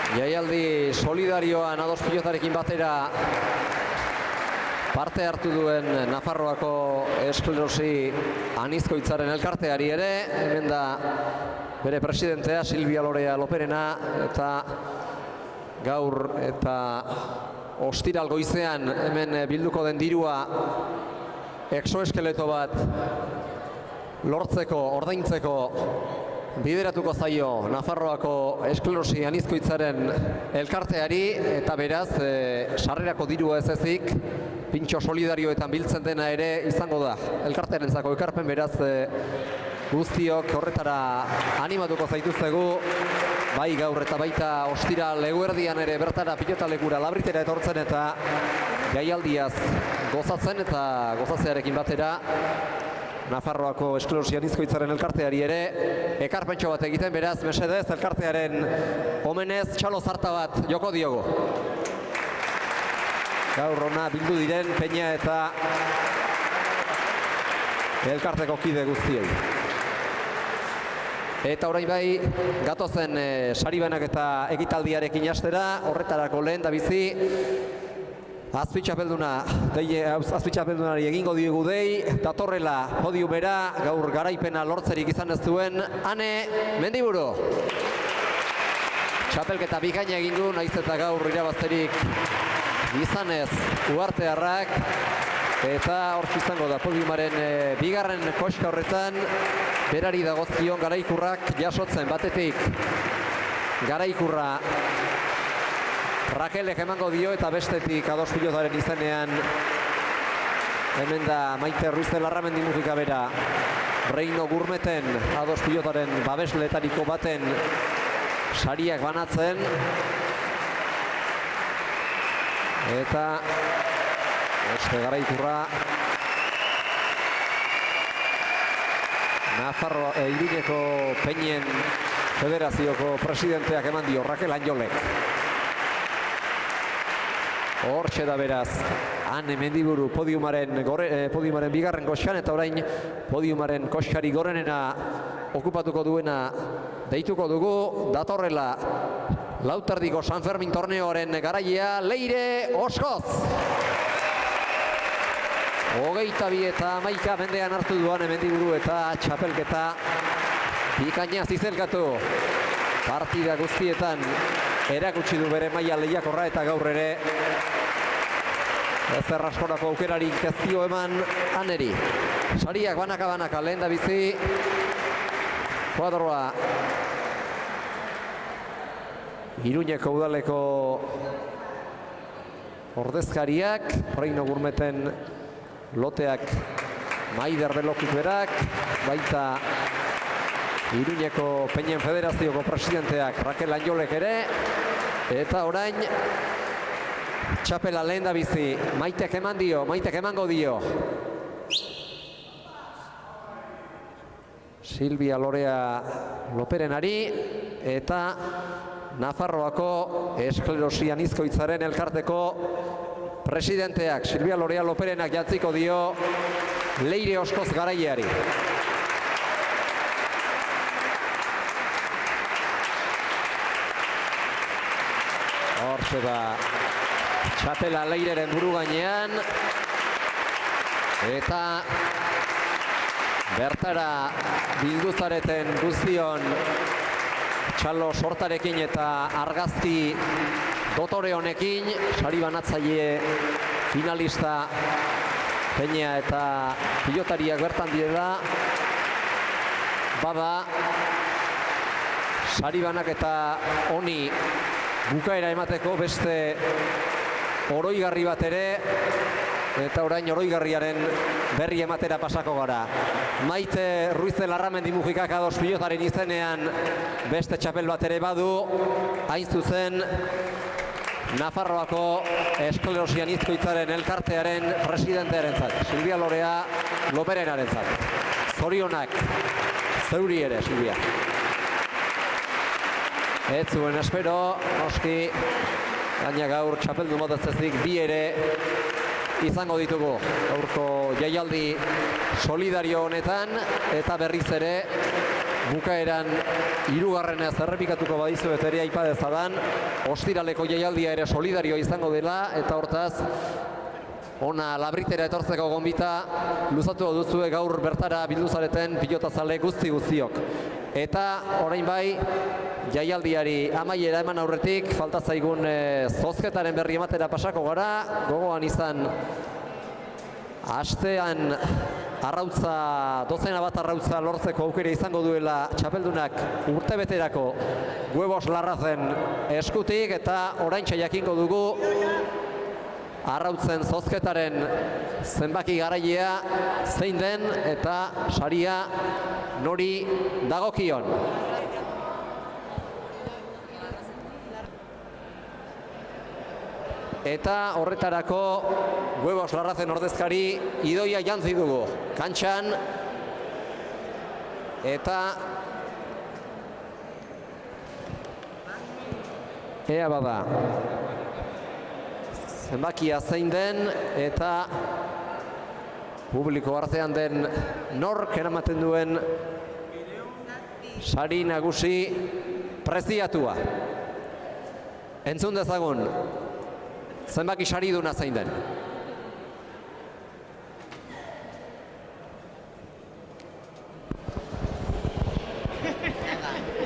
Jaialdi solidarioan ados pilotarekin batera parte hartu duen Nafarroako esklerosi anizkoitzaren elkarteari ere, hemen da bere presidentea Silvia Lorea Loperena, eta gaur eta ostiral goizean hemen bilduko den dirua exoeskeleto bat lortzeko, ordaintzeko bideratuko zaio Nafarroako esklerosi anizkoitzaren elkarteari, eta beraz, sarrerako dirua ez ezik, pintxo solidarioetan biltzen dena ere izango da elkartearentzako ekarpen, beraz guztiok horretara animatuko zaituztegu, bai gaur eta baita ostiral eguerdian ere bertara pilotalekura labritera etortzen eta jaialdiaz gozatzen, eta gozatzearekin batera Nafarroako esklerosi anizkoitzaren elkarteari ere ekarpentxo bat egiten, beraz mesedez elkartearen omenez txalo zarta bat joko diogu. Gaur hona bildu diren Peina eta elkarteko kide guztiei. Eta orain bai gatozen sari banaketa ekitaldiarekin hastera, horretarako lehen da bizi azpitxapeldunari egingo diogu dei, datorrela podiumera, gaur garaipena lortzerik izan ez duen, Ane Mendiburu. Txapelketa bikaina egin du, naiz eta gaur irabazterik izanez uhartearrak, eta hortz izango da podiumaren bigarren koska horretan, berari dagozkion garaikurrak jasotzen, batetik garaikurra Rakelek emango dio, eta bestetik ados pilotaren izenean hemen da Maite Ruiz de Larramendi Mujika bera, Reino Gurmeten ados pilotaren babesletariko baten sariak banatzen, eta beste garaikurra Nafarro Iruñeko Peinen Federazioko presidenteak eman dio Raquel Anjolek. Hortxe da beraz, Ane Mendiburu podiumaren bigarren koxkan, eta orain podiumaren koxkari gorenena okupatuko duena deituko dugu. Datorrela lauterdiko San Fermin torneoaren garaia, Leire Oskoz. 22 eta 11 mendean hartu duan Mendiburu eta txapelketa bikaina zizelkatu. Partida guztietan erakutsi du bere maila lehiakorra, eta gaur ere ezer askorako aukerarik ez dio eman Aneri. Sariak banaka-banaka, lehen da bizi kuadroa Iruñeko udaleko ordezkariak, Reino Gurmeten loteak Maider Belokuk berak, baita Iruñeko Peñen Federazioko presidenteak Raquel Anjolek ere, eta orain txapela lehen da bizi, Maitek emango dio. Silvia Lorea Loperenari, eta Nafarroako Esklerosi Anizkoitzaren elkarteko presidenteak Silvia Lorea Loperenak jantziko dio Leire Oskoz garaileari. Hortxe da txapela Leireren buru gainean, eta bertara bildu zareten guztion txalo sortarekin eta argazki dotore honekin, sari banatzaile finalista Peña eta pilotariak bertan direla, bada sari banaketa honi bukaera emateko beste oroigarri bat ere, eta orain oroigarriaren berri ematera pasako gara. Maite Ruiz de Larramendi Mujikak ados pilotaren izenean beste txapel bat ere badu, hain zuzen Nafarroako Esklerosi Anizkoitzaren elkartearen presidentearentzat, Silvia Lorea Loperenarentzat. Zorionak zeuri ere, Silvia. Ez zuen espero, noski, gaina gaur txapeldu motatzezik bi ere izango ditugu gaurko jaialdi solidario honetan, eta berriz ere bukaeran hirugarrenez errepikatuko badizuet ere aipa dezadan, ostiraleko jaialdia ere solidario izango dela, eta hortaz ona Labritera etortzeko gonbita luzatu duzue gaur bertara bilduzareten pilotazale guztiok. Eta orain bai, jaialdiari amaiera eman aurretik, falta zaigun zozketaren berri ematera pasako gara, gogoan izan astean dozena bat arrautza lortzeko aukera izango duela txapeldunak urtebeterako Huevos Larrazen eskutik, eta oraintxe jakingo dugu arrautzen zozketaren zenbaki garailea zein den eta saria nori dagokion. Eta horretarako Huevos Larrazen ordezkari Idoia jantzi dugu kantxan, eta ea bada zenbakia zein den eta publiko artean den nork eramaten duen sari nagusi preziatua. Entzun dezagun zenbaki sariduna zein den.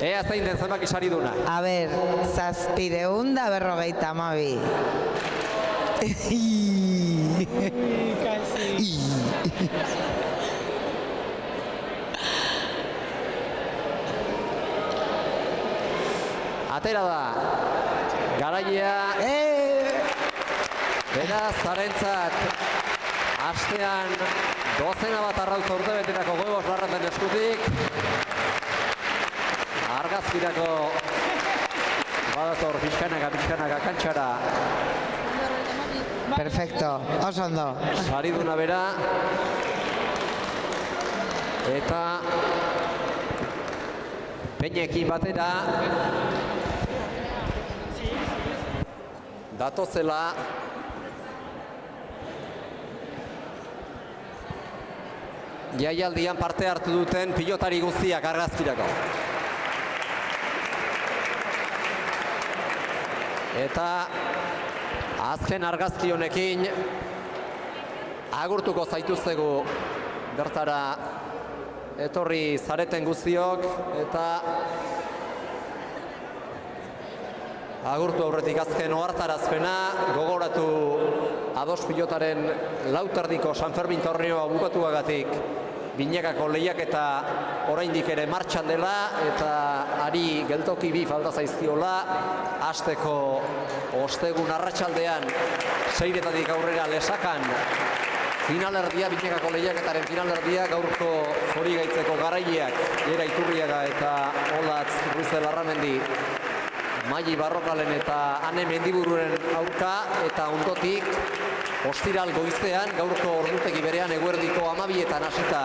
Ea zein den zenbaki sariduna. A ber, 752. Atera da garaia, beraz zarentzat astean dozena bat arrautza urtebeterako Huevos Larrazen eskutik, argazkirako badator pixkanaka kantxara. Perfecto, oso ondo. Sariduna bera, eta Peñekin batera datozela jaialdian parte hartu duten pilotari guztiak argazkirako. Eta azken argazki honekin agurtuko zaituztegu bertara etorri zareten guztiok, eta agurtu aurretik azken ohartarazpena gogoratu Ados pilotaren lauterdiko San Fermin torneoa bukatuagatik binakako lehiaketa oraindik ere martxan dela, eta ari geltoki bi falta zaizkiola. Hasteko ostegun arratsaldean 6:00 aurrera Lesakan finalerdia, binakako lehiaketaren finalerdia, gaurko Zorigaitzeko garaileak Jera Iturriaga eta Olatz Ruiz de Larramendi Maili Barrokalen eta Ane Mendibururen aurka, eta ondotik ostiral goizean gaurko ordutegi berean eguerdiko 12etan hasita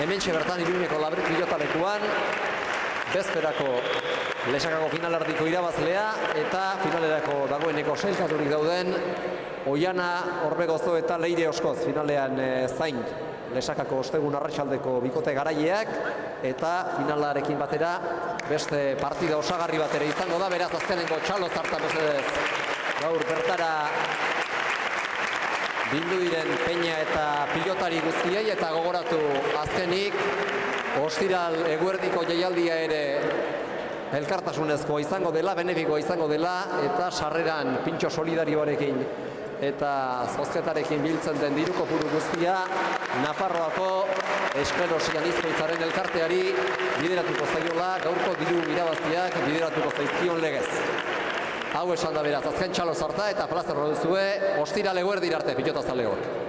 hementxe bertan Iruñeko Labrit pilotalekuan bezperako Lesakako finalerdiko irabazlea eta finalerako dagoeneko sailkaturik dauden Oiana Orbegozo eta Leire Oskoz finalean zain Lesakako ostegun arratsaldeko bikote garaileak, eta finalarekin batera beste partida osagarri batera izango da. Beraz, azkenengo txalo zartan mesedez gaur bertara bildu diren Peña eta pilotari guztiei, eta gogoratu azkenik ostiral eguerdiko jaialdia ere elkartasunezkoa izango dela, benefikoa izango dela, eta sarreran pintxo solidarioarekin eta zozketarekin biltzen den diru kopuru guztia Nafarroako Esklerosi Anizkoitzaren elkarteari bideratuko zaiola, gaurko diru irabaztiak bideratuko zaizkion legez. Hau esan da beraz, azken txalo zarta eta plazer duzue ostiral eguerdira arte pilotazaleok.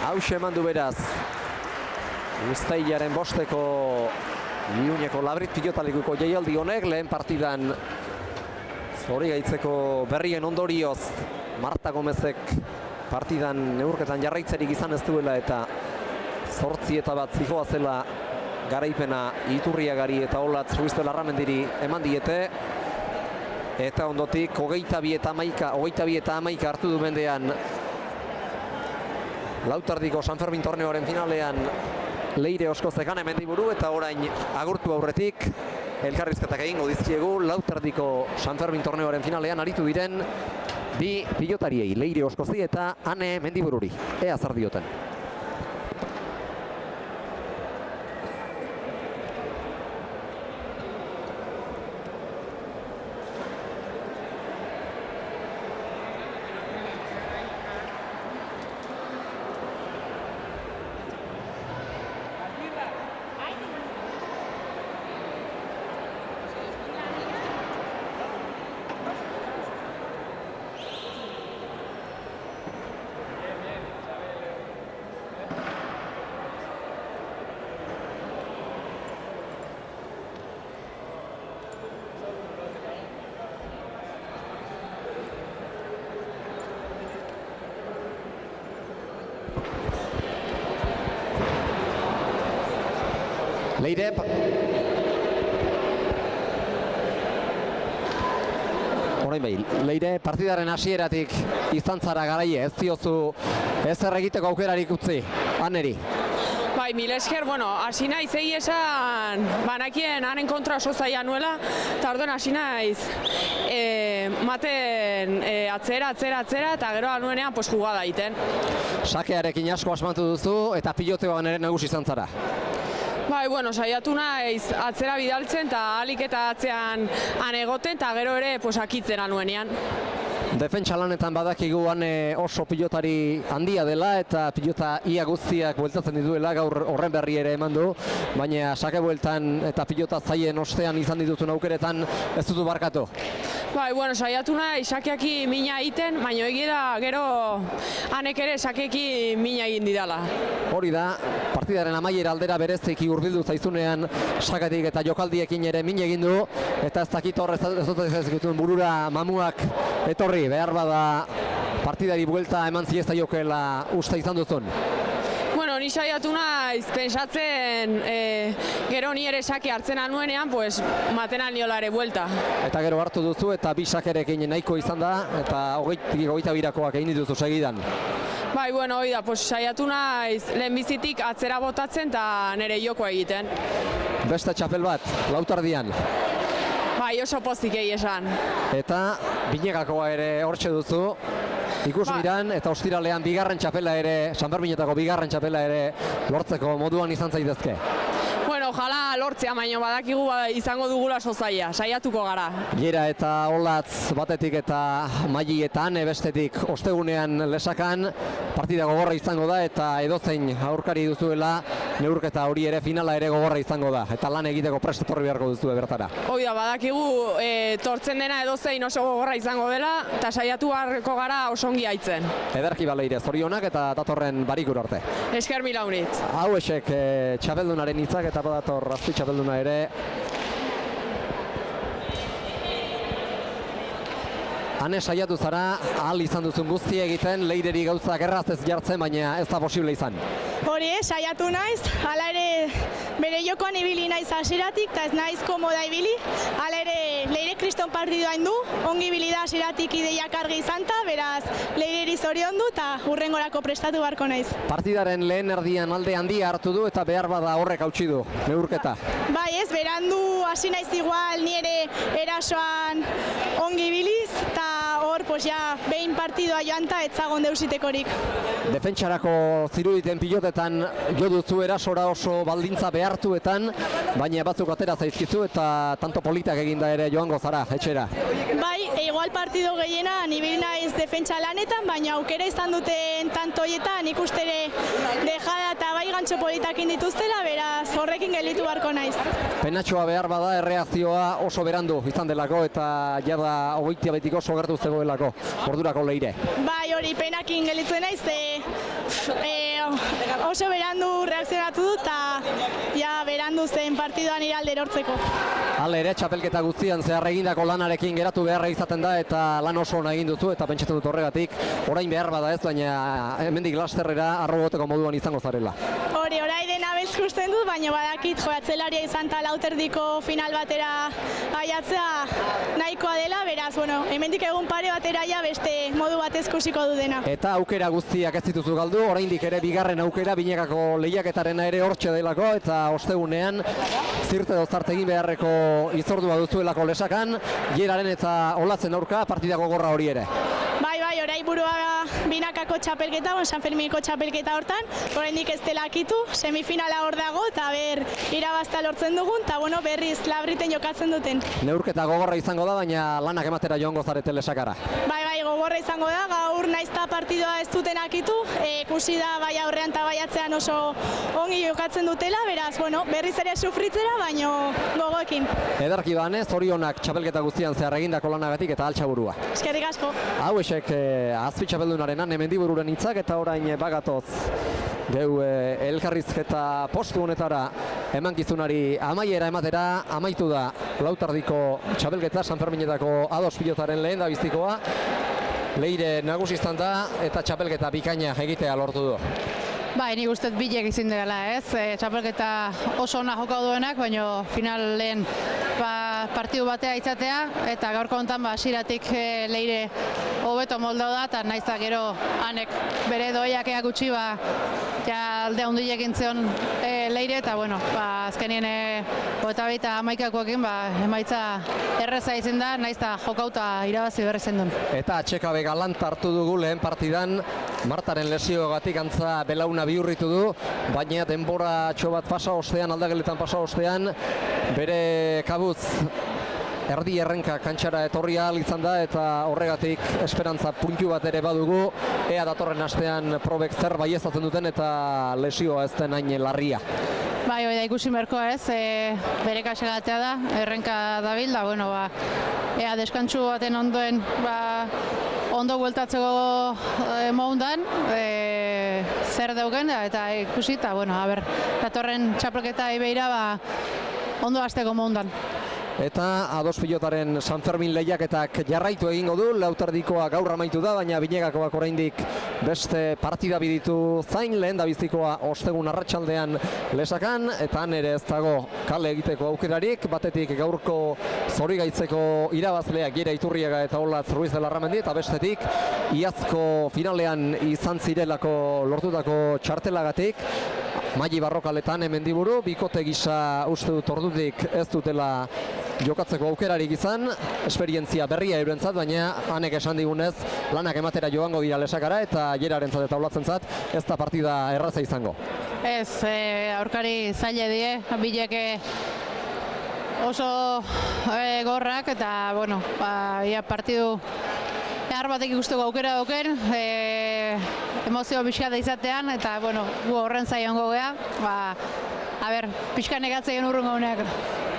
Hauxe eman du beraz Uztailaren 5-eko Iruñeko Labrit pilotalekuko jaialdi honek. Lehen partidan Zorigaitzeko berrien ondorioz Marta Gomezek partidan neurketan jarraitzerik izan ez duela, eta 8-1 zijoa zela garaipena Iturriagari eta Olatz Ruiz de Larramendiri eman diete, eta ondotik 22 eta 11 hartu du mendean lauterdiko San Fermin torneoaren finalean Leire Oskozek Ane Mendiburu, eta orain agurtu aurretik elkarrizketak egingo dizkiegu lauterdiko San Fermin torneoaren finalean aritu diren bi pilotariei, Leire Oskozi eta Ane Mendibururi. Ea zer dioten. Leire, orain bai, Leire, partidaren hasieratik izan zara garaie, ez diozu ezer egiteko aukerarik utzi, Aneri. Bai, mil esker, hasi naiz egi esan, banakien hanen kontra oso zaila nuela, eta orduan hasi naiz maten atzera, eta gero anuenean jugada egiten. Sakearekin asko asmatu duzu, eta piloteoan ere nagusi izan zara. Bai, saiatu naiz atzera bidaltzen, eta alik eta atzean egoten, eta gero ere akitzen anuenean. Defentsa lanetan badakigu oso pilotari handia dela, eta pilota ia guztiak bueltatzen dituela, gaur horren berri ere eman du, baina sake bueltan eta pilota zaien ostean izan dituzun aukeretan ez dutu barkatu. Bai, bueno, saiatu nahi sakeaki mina egiten, baina egia da gero hanek ere sakeki mina egin didala. Hori da, partidaren amaiera aldera bereziki hurbildu zaizunean sakatik eta jokaldiekin ere min egin du, eta ez dakit hor ez dut burura mamuak etorri, behar bada partidari buelta eman ziezaiokela uste izan duzun. Bueno, ni saiatu naiz pentsatzen gero ni ere sake hartzen anuenean, pues matena niola ere buelta. Eta gero hartu duzu eta bi sakerekin nahiko izan da, eta 22erakoak egin dituzu segidan. Bai, bueno, hori da, pues saiatu naiz lehenbizitik atzera botatzen eta nire jokoa egiten. Beste txapel bat, Lautardian. Bai, oso pozik egi esan. Eta Binegakakoa ere hortxe duzu. Ikusmiran eta ostiralean bigarren txapela ere, San Ferminetako bigarren txapela ere lortzeko moduan izan zaitezke. Bueno, jala lortzea, baino badakigu izango dugula sozaia, saiatuko gara. Gera eta Olatz batetik eta Mailietan, bestetik ostegunean Lesakan, partida gogorra izango da eta edozein aurkari duzuela neurketa hori ere finala ere gogorra izango da eta lan egiteko prest etorri beharko duzu bertara. Hoi da, badakigu tortzen dena edozein oso gogorra izango dela eta saiatu beharko gara oso ongi aitzen. Ederki Baleire, zorionak eta datorren barikur arte. Esker mila unitz. Hau esek txapeldunaren hitzak eta badator azpi txapelduna ere. Hane saiatu zara, ahal izan duzun guztia egiten, Leireri gauzak erraz ez jartzen, baina ez da posible izan. Hori saiatu naiz, hala ere bere jokoan ibili naiz hasieratik, eta ez naiz komoda ibili. Hala ere Leire kriston partidua du, ongi ibili da hasieratik ideiak argi izan ta, beraz Leireri zoriondu eta hurrengorako prestatu beharko naiz. Partidaren lehen erdian alde handia hartu du eta behar bada horrek hautsi du, neurketa. Bai ez, berandu hasi naiz igual ni ere erasoan ongi ibiliz, eta hor behin partidua joan eta etzagon deusitekorik. Defentsarako ziruditen pilotetan jo duzu erasora oso baldintza behartuetan, baina batzuk atera zaizkizu eta tanto politak eginda ere joango zara, etxera. Bai, igual partido gehienan ibil naiz defentsa lanetan, baina aukera izan duten tantoietan ikustere dejada eta bai gantxo politakin dituztela, beraz horrekin gelditu beharko naiz. Penatxoa behar bada erreakzioa oso berandu izan delako eta jada 20 betik oso gertu zegoelako, ordurako Leire. Bai, hori penakin gelditzen naiz, oso berandu reakzionatu dut eta berandu zen partiduan iralde erortzeko. Hala ere, txapelketa guztian zehar egindako lanarekin geratu beharra izaten da eta lan oso ona egin duzu eta pentsatzen dut horregatik orain behar bada ez, baina hemendik lasterrera arroboteko moduan izango zarela. Hori, orain dena beltzkusten dut, baina badakit joatzelaria izan eta Lauterdiko final batera aiatzea nahikoa dela, beraz, bueno, hemendik egun pare batera ja beste modu batez ikusiko du dena. Eta aukera guztiak ez dituzu galdu, oraindik ere bigarren aukera Binegako lehiaketarena ere hortxe delako eta ostegunean zirte dozarte egin beharreko izordua duzuelako Lesakan, Geraren eta Olatzen aurka partidako gorra hori ere. Bai, orai burua Binakako txapelketa, San Fermineko txapelketa hortan, oraindik ez dela akitu, semifinala hor dago eta irabazta lortzen dugun, eta bueno, berriz Labriten jokatzen duten. Neurketa gogorra izango da, baina lanak ematera joango zarete Lesakara. Bai, gogorra izango da, gaur naizta partidua ez duten akitu, ikusi da bai aurrean eta bai atzean oso ongi jokatzen dutela, beraz, bueno, berriz ere sufritzera, baino gogoekin. Ederki bane, zorionak txapelketa guztian zehar egindako lanagatik eta altxaburua. Eskerrik asko. Hau esek azpi txapeldunaren hemendibururen hitzak eta orain bagatoz geu elkarrizketa postu honetara emankizunari amaiera ematera. Amaitu da Lautardiko txapelketa, San Ferminetako ados pilotaren lehen da biztikoa. Leire nagusi izan da eta txapelketa bikaina egitea lortu du. Bai, nik uste bilek izin dela, ez? Txapelketa oso ona jokau duenak, baina finalen partidu batea izatea, eta gaurko honetan hasieratik Leire hobeto moldau da, eta naiz da gero hanek bere doiak gutxi alde handiek intzion Leire, eta bueno, azkenien 21-amaikakoekin emaitza erreza izin da, naiz da jokauta irabazi berri zen duen. Eta atxekabe galant hartu dugu lehen partidan, Martaren lesiogatik antza belauna bihurritu du, baina denbora bat pasa ostean, aldageletan pasa ostean, bere kabuz erdi errenka kantxara etorri ahal izan da eta horregatik esperantza puntu bat ere badugu, ea datorren astean probek zer baiezatzen duten eta lesioa ez den hain larria. Bai, hori da ikusi merko ez, bere kasegatea da, errenka dabil, da, bueno, ea deskantsu baten ondoen, ondo bueltatzeko moundan, zer dauken, eta ikusi, eta, bueno, datorren txapelketa ibeira, ondo hasteko moundan. Eta Ados Pilotaren San Fermin lehiaketak jarraitu egingo du, lauterdikoa gaur amaitu da, baina Binegakoak oraindik beste partida biditu zain, lehen dabiztikoa ostegun arratsaldean Lesakan, eta han ere ez dago kale egiteko aukerarik, batetik gaurko zorigaitzeko irabazleak Jera Iturriaga eta Olatz Ruiz de Larramendi, eta bestetik iazko finalean izan zirelako lortutako txartelagatik, Maili Barrokaletan Mendiburu, bikote gisa uste dut ordutik ez dutela jokatzeko aukerarik izan, esperientzia berria eurentzat, baina hanek esan digunez lanak ematera joango dira Lesakara eta Jerarentzat eta Olatzentzat ez da partida erraza izango. Ez, aurkari zaila die, bileke oso gorrak eta, bueno, ia partidu behar batek ikusteko aukera dauken, emozio pixka da izatean, eta, bueno, gu horren zaiongo gea, pixka negatzeien urrungo honeak.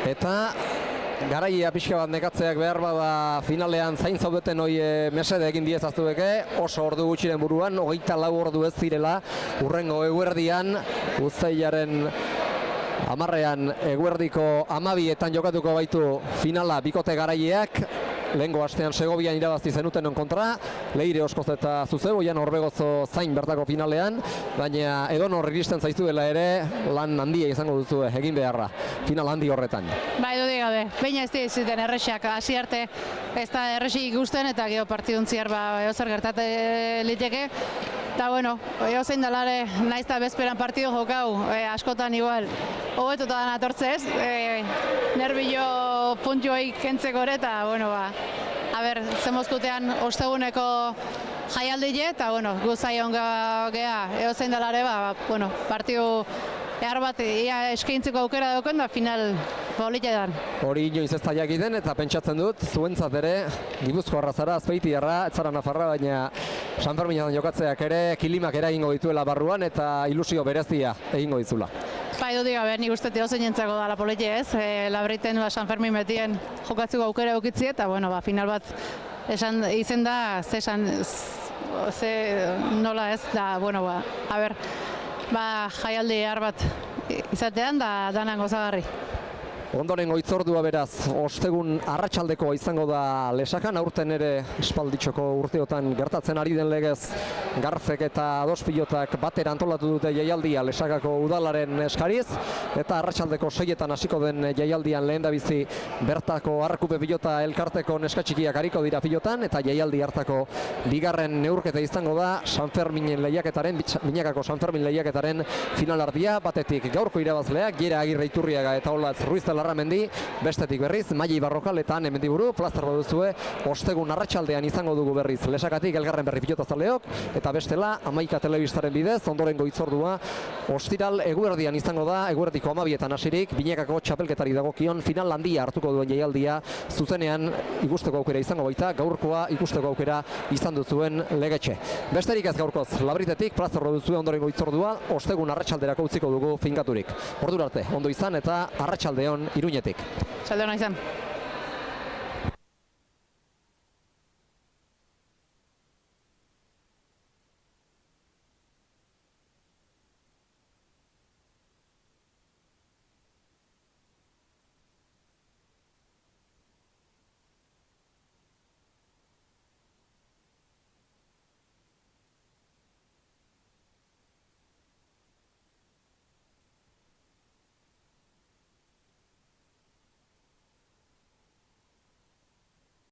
Eta garaia pixka bat nekatzeak behar bada finalean zain zaudeten hoi mesede egin diezaztu beke, oso ordu gutxiren buruan, 24 ordu ez direla, urrengo eguerdian, uztailaren 10ean eguerdiko 12etan jokatuko baitu finala bikote garaileak, lehengo astean Segovian irabazti zenutenen kontra, Leire Oskoz eta Zuzebo, Jan Orbegozo zain bertako finalean, baina edonor iristen zaizuela ere lan handia izango duzu egin beharra, final handi horretan. Bai, dudi gabe, baina ez dizuten errexak, hasi arte ez da errexik ikusten eta gero partiduntziar eozer gertate liteke. Eta, bueno, eozein dalare, naiz eta bezperan partidu jokau, askotan igual, hobetuta da natortzez, nerbilo puntuoi kentzeko ere, eta, bueno, zemozkutean osteguneko jaialdile, eta, bueno, guzaion gea, eozein dalare, bueno, partidu behar bat eskaintzeko aukera dauken da final politetan. Hori inoiz ez da jakiten eta pentsatzen dut, zuentzat ere, Gipuzkoarra zara, Azpeitiarra, ez zara Nafarra, baina San Ferminetan jokatzeak ere kilimak eragingo dituela barruan eta ilusio berezia egingo dizula. Bai, dut gabe, nik uste edozein jentzako da la politia ez, Labreiten San Fermin betien jokatzeko aukera eukitzi eta, bueno, final bat izen da, nola ez, da, bueno, jaialdi har bat izatean da danan gozagarri. Ondorengo hitzordua beraz, ostegun arratsaldekoa izango da Lesakan, aurten ere espalditxoko urteotan gertatzen ari den legez Garfek eta Ados Pilotak batera antolatu dute jaialdia Lesakako udalaren eskariz, eta arratsaldeko 6etan hasiko den jaialdian lehendabizi bertako Arkupe Pilota elkarteko neskatxikiak ariko dira pilotan, eta jaialdi hartako bigarren neurketa izango da San Ferminen lehiaketaren, Binakako San Fermin lehiaketaren finalardia, batetik gaurko irabazleak Jera Agirre Iturriaga eta Olatz Ruiz de Larramendi, bestetik berriz Maili Barrokaletan Mendiburu, plazter baduzue ostegun arratsaldean izango dugu berriz Lesakatik Elgarren Berri pilotazaleok, eta bestela Amaika telebistaren bidez ondorengo hitzordua ostiral eguerdian izango da, eguerdiko 12etan hasirik, Binakako txapelketari dagokion final handia hartuko duen jaialdia zuzenean ikusteko aukera izango baita, gaurkoa ikusteko aukera izan duzuen legetxe. Besterik ez gaurkoz, Labritetik plazter baduzue ondorengo hitzordua ostegun arratsalderako utziko dugu finkaturik. Ordura arte, ondo izan eta arratsaldeon Iruñetik. Saldeona izan.